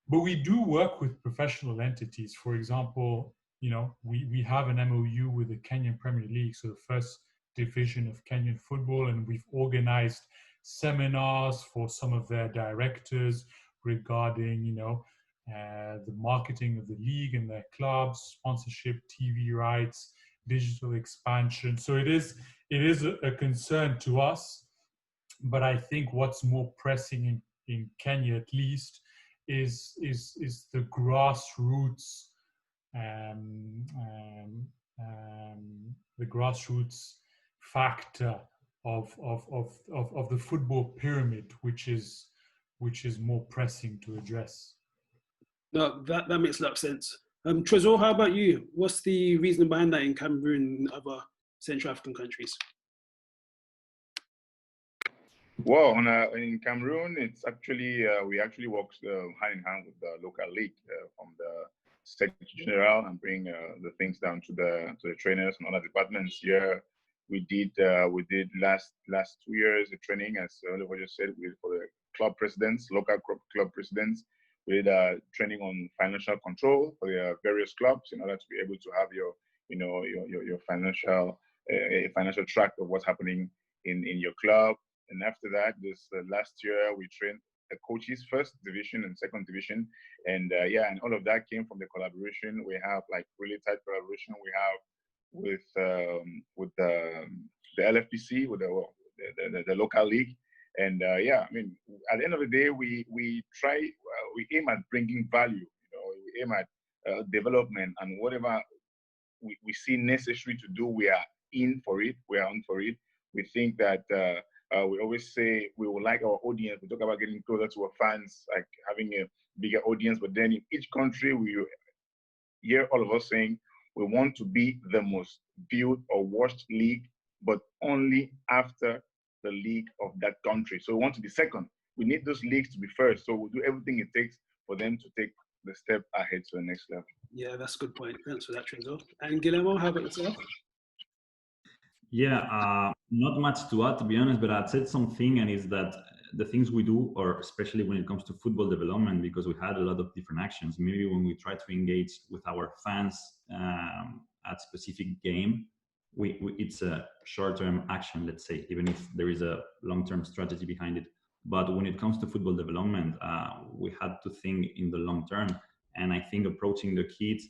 But we do work with professional entities. For example, you know, we have an MOU with the Kenyan Premier League, so the first division of Kenyan football, and we've organized seminars for some of their directors regarding, you know, the marketing of the league and their clubs, sponsorship, TV rights, digital expansion. So it is a concern to us, but I think what's more pressing in Kenya, at least, is the grassroots, the grassroots factor of the football pyramid, which is more pressing to address. No, that makes a lot of sense. Tresor, how about you? What's the reason behind that in Cameroon and other Central African countries? Well, in Cameroon, it's actually we actually work hand in hand with the local league from the Secretary General and bring the things down to the trainers and other departments. Here, we did last 2 years the training, as Oliver just said, for the club presidents, local club presidents. We did training on financial control for the various clubs in order to be able to have your financial financial track of what's happening in your club. And after that, this last year, we trained the coaches, first division and second division. And and all of that came from the collaboration. We have like really tight collaboration we have with the LFPC, with the local league. And I mean, at the end of the day, we aim at bringing value. You know, we aim at development, and whatever we see necessary to do, we are in for it. We are on for it. We think that we always say we would like our audience. We talk about getting closer to our fans, like having a bigger audience. But then in each country, we hear all of us saying we want to be the most viewed or watched league, but only after the league of that country. So we want to be second. We need those leagues to be first. So we'll do everything it takes for them to take the step ahead to the next level. Yeah, that's a good point. Thanks for that, Tresor. And Guillermo, how about yourself? Yeah, not much to add, to be honest, but I'd said something, and is that the things we do, or especially when it comes to football development, because we had a lot of different actions, maybe when we try to engage with our fans at specific game, it's a short-term action, let's say, even if there is a long-term strategy behind it. But when it comes to football development, we had to think in the long term. And I think approaching the kids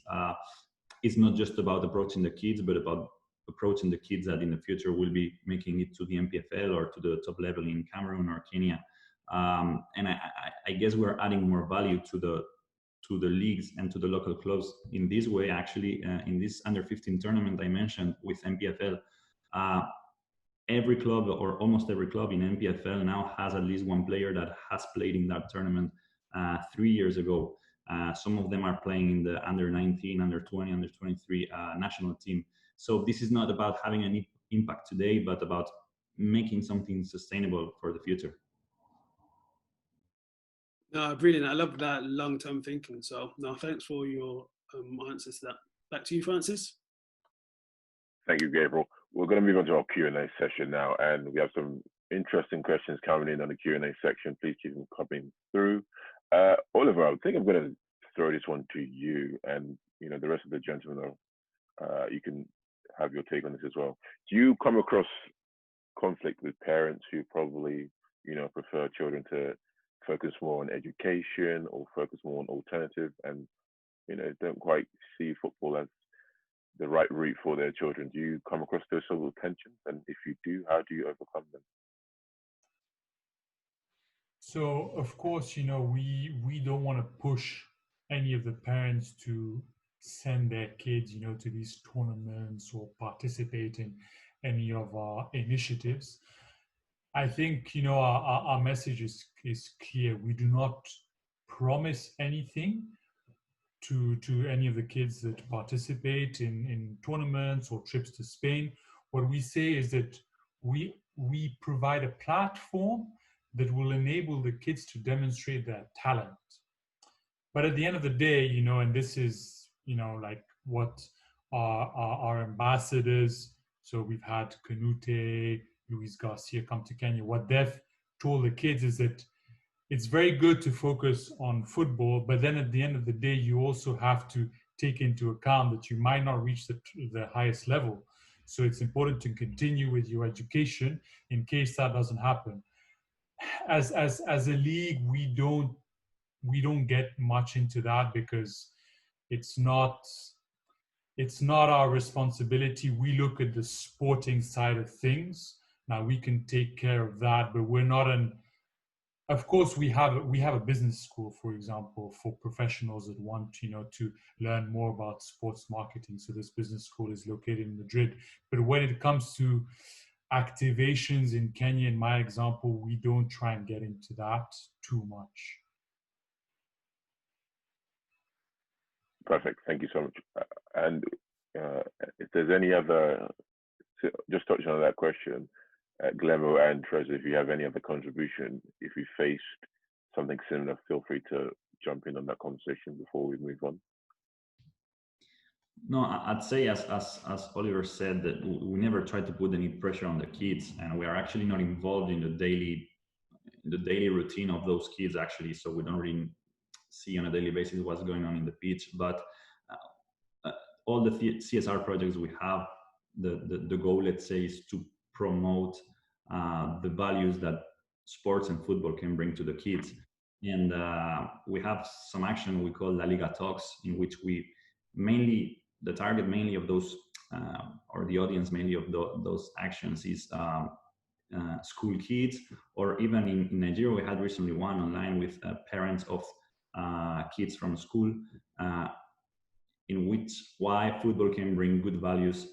is not just about approaching the kids, but about approaching the kids that in the future will be making it to the MPFL or to the top level in Cameroon or Kenya. And I guess we're adding more value to the leagues and to the local clubs in this way. Actually, in this under 15 tournament I mentioned with MPFL, every club or almost every club in MPFL now has at least one player that has played in that tournament 3 years ago. Some of them are playing in the under 19, under 20, under 23 national team. So this is not about having an impact today, but about making something sustainable for the future. No, brilliant. I love that long-term thinking. So, no, thanks for your answers to that. Back to you, Francis. Thank you, Gabriel. We're going to move on to our Q&A session now, and we have some interesting questions coming in on the Q&A section. Please keep them coming through. Oliver, I think I'm going to throw this one to you, and the rest of the gentlemen, you can have your take on this as well. Do you come across conflict with parents who probably, prefer children to focus more on education or focus more on alternative and, don't quite see football as the right route for their children? Do you come across those sort of tensions? And if you do, how do you overcome them? So, of course, we don't want to push any of the parents to send their kids, to these tournaments or participate in any of our initiatives. I think, our message is clear. We do not promise anything to any of the kids that participate in tournaments or trips to Spain. What we say is that we provide a platform that will enable the kids to demonstrate their talent. But at the end of the day, and this is, like what our ambassadors, so we've had Canute, Luis Garcia come to Kenya, what they've told the kids is that it's very good to focus on football, but then at the end of the day, you also have to take into account that you might not reach the highest level. So it's important to continue with your education in case that doesn't happen. As a league, we don't get much into that because it's not our responsibility. We look at the sporting side of things. Now we can take care of that, but we're not of course, we have a business school, for example, for professionals that want, to learn more about sports marketing. So this business school is located in Madrid. But when it comes to activations in Kenya, in my example, we don't try and get into that too much. Perfect. Thank you so much. And if there's any other, just touching on that question, Guillermo and Tresor, if you have any other contribution, if you faced something similar, feel free to jump in on that conversation before we move on. No, I'd say as Oliver said, that we never try to put any pressure on the kids, and we are actually not involved in the daily routine of those kids actually, so we don't really see on a daily basis what's going on in the pitch. But all the CSR projects we have, the goal, let's say, is to promote the values that sports and football can bring to the kids. And we have some action we call LaLiga Talks, in which we the target mainly of those, or the audience mainly of those actions is school kids, or even in Nigeria, we had recently one online with parents of kids from school, in which why football can bring good values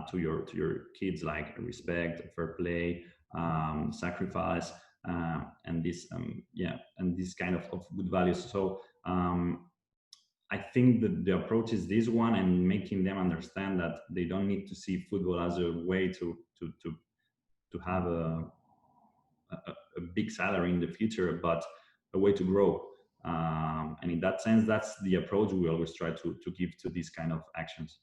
to your kids, like respect, fair play, sacrifice, and this and this kind of good values. So I think that the approach is this one, and making them understand that they don't need to see football as a way to have a big salary in the future, but a way to grow. And in that sense, that's the approach we always try to give to these kind of actions.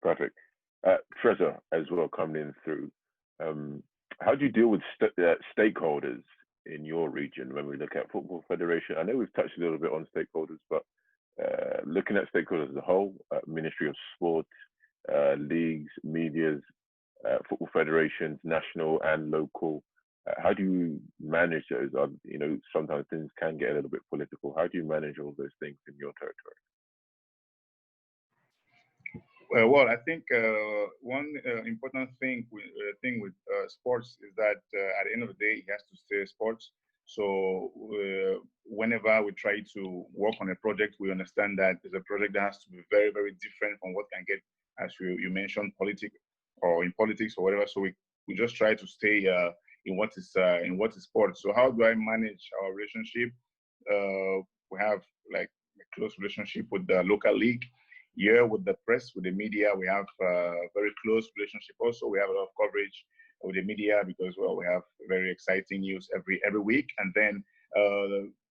Perfect. Tresor as well coming in through. How do you deal with stakeholders in your region when we look at Football Federation? I know we've touched a little bit on stakeholders, but looking at stakeholders as a whole, Ministry of Sport, leagues, medias, football federations, national and local, how do you manage those? Sometimes things can get a little bit political. How do you manage all those things in your territory? Well, I think one important thing with sports is that at the end of the day, it has to stay sports. So whenever we try to work on a project, we understand that it's a project that has to be very, very different from what can get, as you mentioned, in politics or whatever. So we just try to stay in what is sports. So how do I manage our relationship? We have like a close relationship with the local league. Here with the press, with the media, we have a very close relationship. Also, we have a lot of coverage with the media because, well, we have very exciting news every week. And then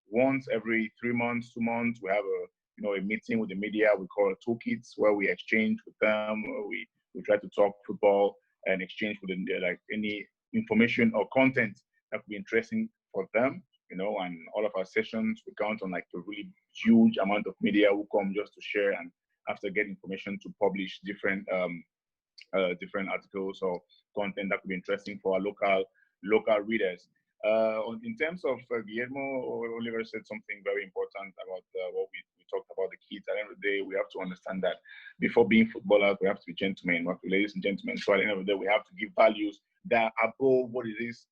once every 3 months, 2 months, we have a meeting with the media. We call it toolkits, where we exchange with them. We try to talk football and exchange with them, like any information or content that could be interesting for them. And all of our sessions, we count on like a really huge amount of media who come just to share and after getting information to publish different different articles or content that could be interesting for our local readers. In terms of Guillermo, Oliver said something very important about what we talked about the kids. At the end of the day, we have to understand that before being footballers, we have to be gentlemen, we have to be ladies and gentlemen. So at the end of the day, we have to give values that are above what it is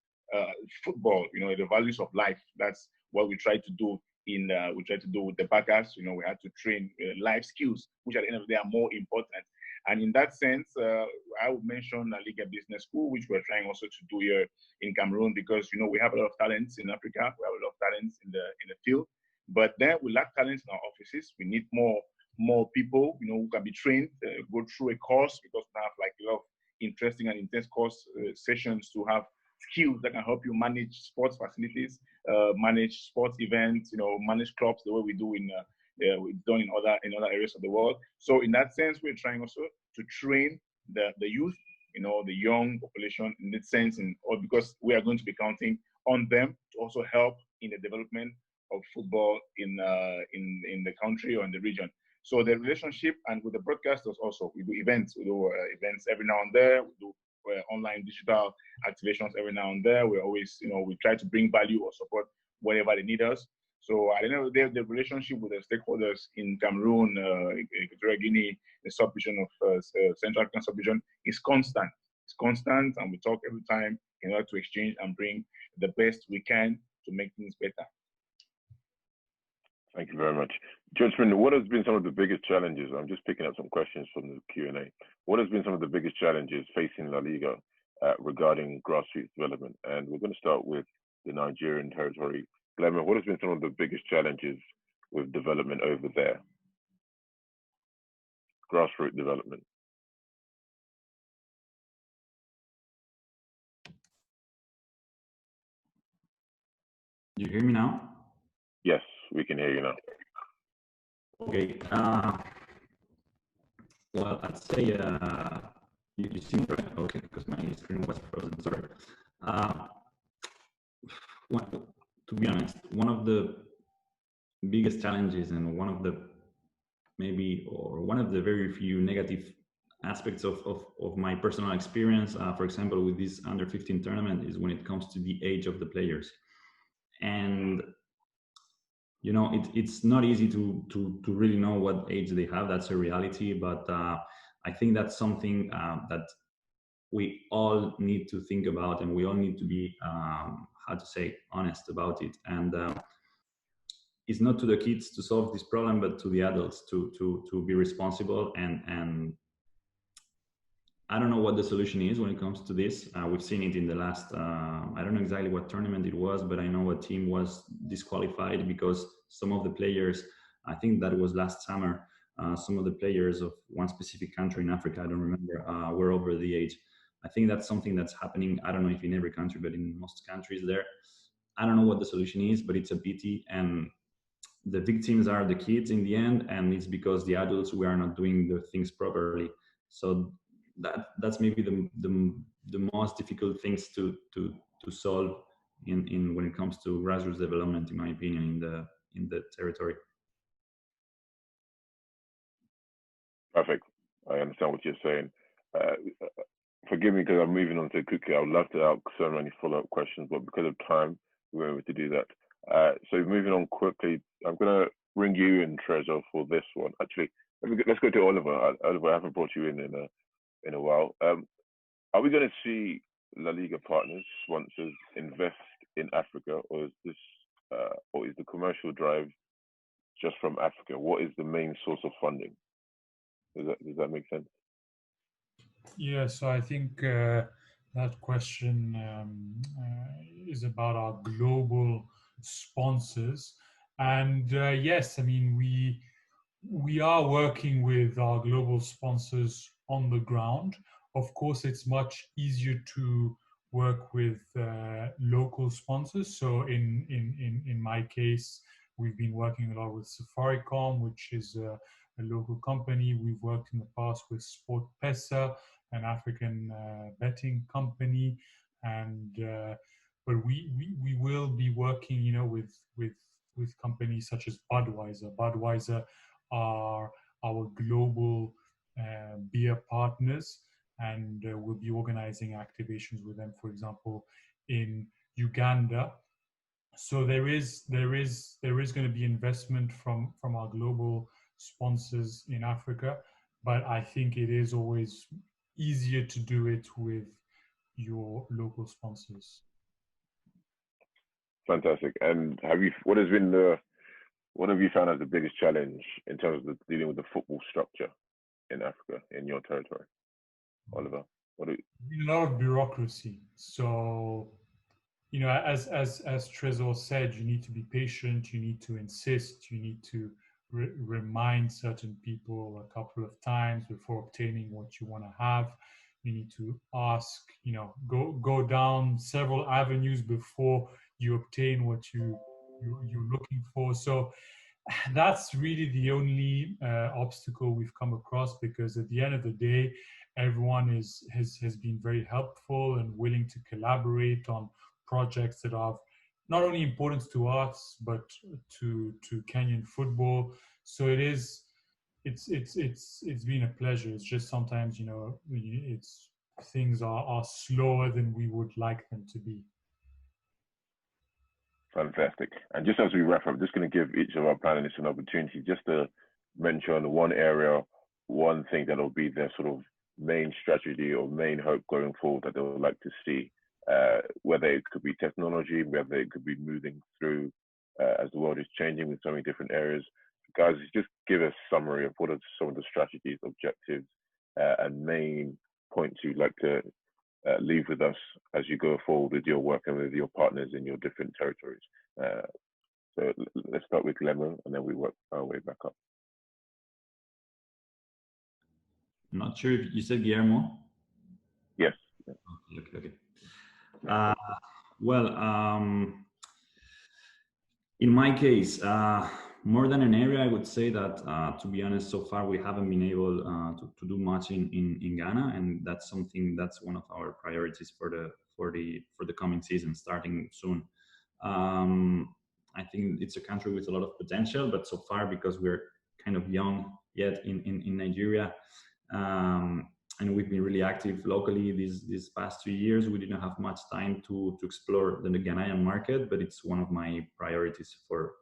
football. You know, the values of life. That's what we try to do with the Packers. You know, we had to train life skills, which at the end of the day are more important. And in that sense, I would mention LaLiga Business School, which we're trying also to do here in Cameroon, because you know we have a lot of talents in Africa, we have a lot of talents in the field, but then we lack talents in our offices. We need more people, you know, who can be trained, go through a course, because we have like a lot of interesting and intense course sessions to have skills that can help you manage sports facilities, manage sports events, you know, manage clubs the way we do we've done in other areas of the world. So in that sense, we're trying also to train the youth, you know, the young population in that sense, because we are going to be counting on them to also help in the development of football in the country or in the region. So the relationship, and with the broadcasters also, we do events. We do events every now and then. We do online digital activations every now and then. We always, you know, we try to bring value or support wherever they need us. So at the end of the day, the relationship with the stakeholders in Cameroon, Equatorial Guinea, the subdivision of Central African subdivision is constant. It's constant, and we talk every time in order to exchange and bring the best we can to make things better. Thank you very much. Judgment, what has been some of the biggest challenges? I'm just picking up some questions from the Q&A. What has been some of the biggest challenges facing LaLiga regarding grassroots development? And we're going to start with the Nigerian territory. Guillermo, what has been some of the biggest challenges with development over there? Grassroots development. Do you hear me now? Yes, we can hear you now. Okay. Well, I'd say you seem right. Okay, because my screen was frozen. Sorry. To be honest, one of the biggest challenges and one of the very few negative aspects of my personal experience, for example, with this under 15 tournament, is when it comes to the age of the players. And you know, it's not easy to really know what age they have. That's a reality, but I think that's something that we all need to think about, and we all need to be honest about it. And it's not to the kids to solve this problem, but to the adults to be responsible. And I don't know what the solution is when it comes to this. We've seen it in the last, I don't know exactly what tournament it was, but I know a team was disqualified because some of the players, I think that was last summer, some of the players of one specific country in Africa, I don't remember, were over the age. I think that's something that's happening, I don't know if in every country, but in most countries there. I don't know what the solution is, but it's a pity. And the victims are the kids in the end, and it's because the adults, we are not doing the things properly. So that's maybe the most difficult things to solve in when it comes to grassroots development, in my opinion, in the territory. Perfect. I understand what you're saying. Forgive me because I'm moving on to Cookie. I would love to ask so many follow-up questions, but because of time, we weren't able to do that. So moving on quickly, I'm going to bring you in, Tresor, for this one. Actually, let's go to Oliver. Oliver, I haven't brought you in a while. Are we going to see LaLiga partners, sponsors invest in Africa, or is the commercial drive just from Africa? What is the main source of funding? Does that make sense? Yeah, so I think that question is about our global sponsors. And yes, I mean, we are working with our global sponsors on the ground. Of course, it's much easier to work with local sponsors. So in my case, we've been working a lot with Safaricom, which is a local company. We've worked in the past with Sport Pesa, an African betting company, and but we will be working, with companies such as Budweiser. Budweiser are our global beer partners, and we'll be organizing activations with them, for example, in Uganda. So there is going to be investment from our global sponsors in Africa, but I think it is always easier to do it with your local sponsors. Fantastic. And what have you found as the biggest challenge in terms of dealing with the football structure in Africa, in your territory, Oliver? A lot of bureaucracy. So, as Tresor said, you need to be patient. You need to insist. You need to remind certain people a couple of times before obtaining what you want to have. You need to ask. Go down several avenues before you obtain what you're looking for. So that's really the only obstacle we've come across, because at the end of the day, everyone has been very helpful and willing to collaborate on projects that are not only important to us but to Kenyan football. So it's been a pleasure. It's just sometimes things are slower than we would like them to be. Fantastic. And just as we wrap up, just going to give each of our panelists an opportunity just to mention one area, one thing that will be their sort of main strategy or main hope going forward that they would like to see, whether it could be technology, whether it could be moving through as the world is changing with so many different areas. Guys, just give us a summary of what are some of the strategies, objectives, and main points you'd like to leave with us as you go forward with your work and with your partners in your different territories. So let's start with Guillermo, and then we work our way back up. I'm not sure if you said Guillermo. Yes. Okay. In my case, more than an area, I would say that, to be honest, so far we haven't been able to do much in Ghana, and that's one of our priorities for the coming season, starting soon. I think it's a country with a lot of potential, but so far, because we're kind of young yet in Nigeria, and we've been really active locally these past 2 years, we didn't have much time to explore the Ghanaian market, but it's one of my priorities for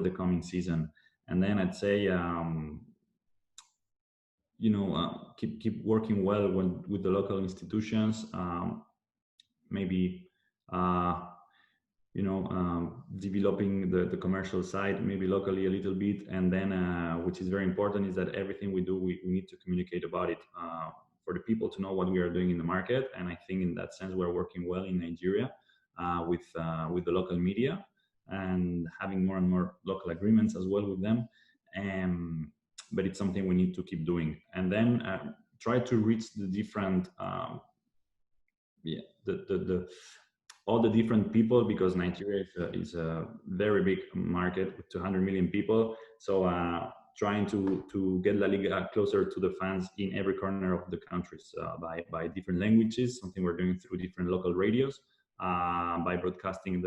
the coming season. And then I'd say, keep working well with the local institutions, maybe, developing the commercial side, maybe locally a little bit. And then, which is very important, is that everything we do, we need to communicate about it for the people to know what we are doing in the market. And I think in that sense, we're working well in Nigeria with the local media, and having more and more local agreements as well with them. But it's something we need to keep doing. And then try to reach the different, all the different people, because Nigeria is a very big market with 200 million people. So trying to get LaLiga closer to the fans in every corner of the countries by different languages, something we're doing through different local radios, by broadcasting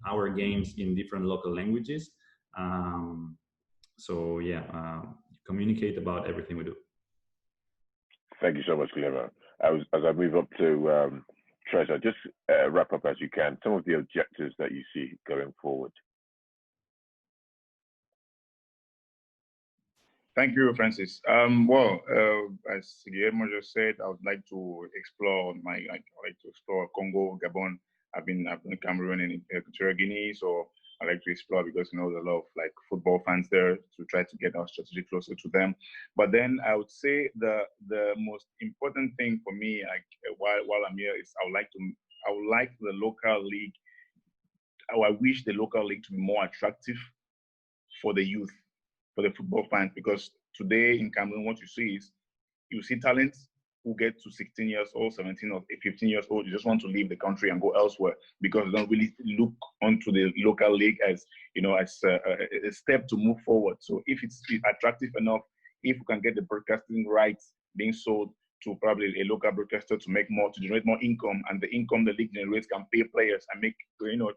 our games in different local languages. Communicate about everything we do. Thank you so much, Guillermo. As I move up to Tresor, just wrap up as you can some of the objectives that you see going forward. Thank you, Francis. As Guillermo just said, I would like to explore Congo, Gabon. I've been in Cameroon and in Equatorial Guinea, so I like to explore because there's a lot of football fans there, to try to get our strategy closer to them. But then I would say the most important thing for me, while I'm here, is I would like the local league. I wish the local league to be more attractive for the youth, for the football fans, because today in Cameroon, what you see is you see talents who get to 16 years old, 17 or 15 years old, you just want to leave the country and go elsewhere because they don't really look onto the local league as a step to move forward. So if it's attractive enough, if we can get the broadcasting rights being sold to probably a local broadcaster to generate more income, and the income the league generates can pay players and make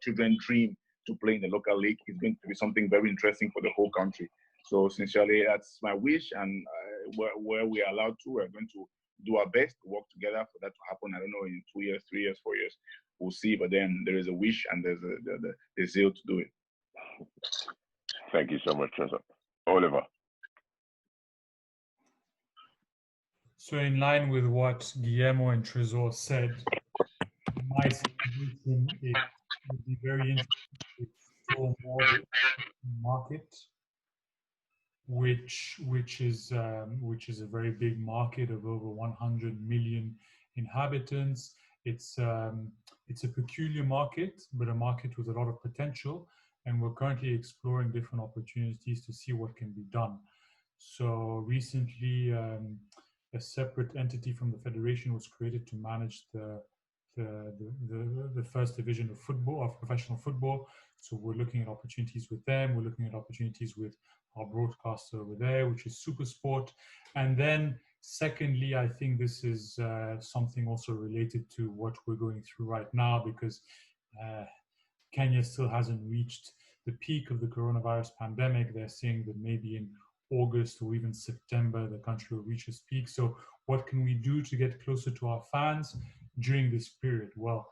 children dream to play in the local league, is going to be something very interesting for the whole country. So sincerely, that's my wish, and where we are allowed to, we're going to do our best to work together for that to happen. I don't know, in 2 years, 3 years, 4 years, we'll see. But then there is a wish and there's the zeal to do it. Thank you so much, Tresor. Oliver. So in line with what Guillermo and Tresor said, my suggestion is it would be very interesting to explore more the market, which is a very big market of over 100 million inhabitants. It's a peculiar market, but a market with a lot of potential, and we're currently exploring different opportunities to see what can be done. So recently, a separate entity from the federation was created to manage the first division of football, of professional football. So we're looking at opportunities with them. We're looking at opportunities with our broadcaster over there, which is Super Sport. And then secondly, I think this is something also related to what we're going through right now, because Kenya still hasn't reached the peak of the coronavirus pandemic. They're saying that maybe in August or even September, the country will reach its peak. So what can we do to get closer to our fans during this period? Well,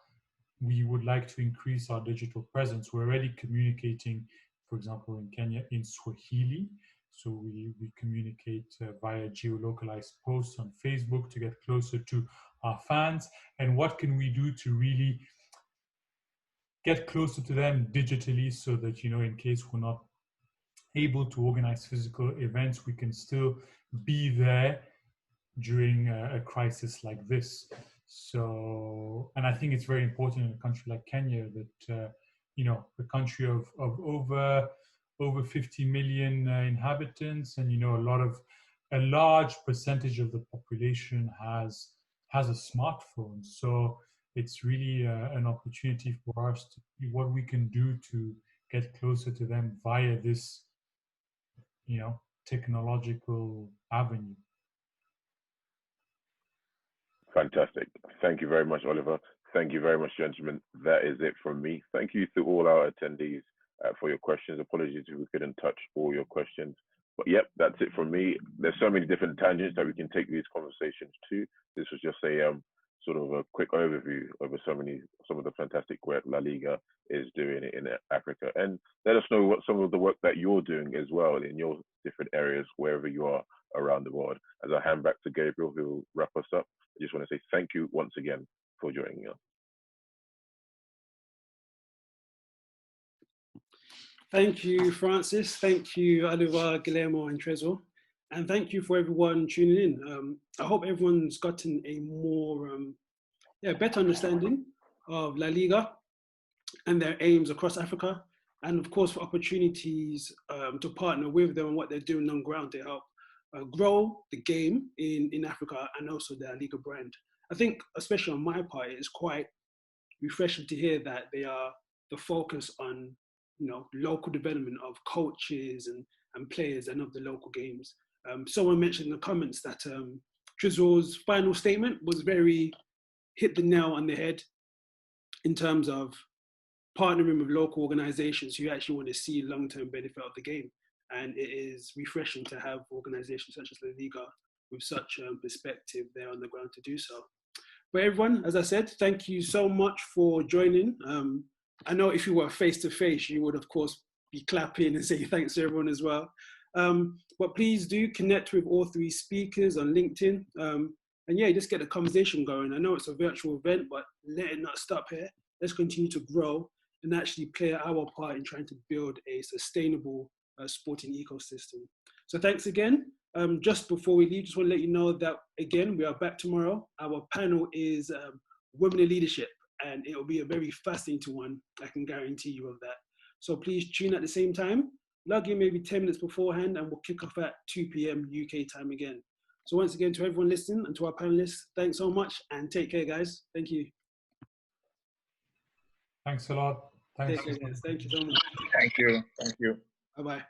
we would like to increase our digital presence. We're already communicating, for example, in Kenya, in Swahili. So we communicate via geolocalized posts on Facebook to get closer to our fans. And what can we do to really get closer to them digitally, so that, you know, in case we're not able to organize physical events, we can still be there during a crisis like this. So, and I think it's very important in a country like Kenya that, you know, a country of over 50 million inhabitants, and, you know, a large percentage of the population has a smartphone. So it's really an opportunity for us to see what we can do to get closer to them via this, you know, technological avenue. Fantastic. Thank you very much, Oliver. Thank you very much, gentlemen. That is it from me. Thank you to all our attendees for your questions. Apologies if we couldn't touch all your questions. But yep, that's it from me. There's so many different tangents that we can take these conversations to. This was just a sort of a quick overview over some of the fantastic work LaLiga is doing in Africa. And let us know what some of the work that you're doing as well in your different areas, wherever you are around the world. As I hand back to Gabriel, who will wrap us up, I just want to say thank you once again for joining us. Thank you, Francis. Thank you, Oliver, Guillermo, and Tresor. And thank you for everyone tuning in. I hope everyone's gotten a more, better understanding of LaLiga and their aims across Africa, and of course for opportunities to partner with them and what they're doing on ground to help grow the game in Africa, and also the LaLiga brand. I think, especially on my part, it's quite refreshing to hear that they are the focus on, you know, local development of coaches and players and of the local games. Someone mentioned in the comments that Tresor's final statement was hit the nail on the head in terms of partnering with local organizations who actually want to see long-term benefit of the game. And it is refreshing to have organizations such as LaLiga with such perspective there on the ground to do so. But everyone, as I said, thank you so much for joining. I know if you were face-to-face, you would, of course, be clapping and saying thanks to everyone as well. But please do connect with all three speakers on LinkedIn. And yeah, just get the conversation going. I know it's a virtual event, but let it not stop here. Let's continue to grow and actually play our part in trying to build a sustainable sporting ecosystem. So thanks again. Just before we leave, just want to let you know that, again, we are back tomorrow. Our panel is Women in Leadership, and it will be a very fascinating one. I can guarantee you of that. So please tune at the same time. Log in maybe 10 minutes beforehand, and we'll kick off at 2 p.m. UK time again. So once again, to everyone listening and to our panelists, thanks so much, and take care, guys. Thank you. Thanks a lot. Thanks. Take care, guys. Thank you so much. Thank you. Thank you. Bye-bye.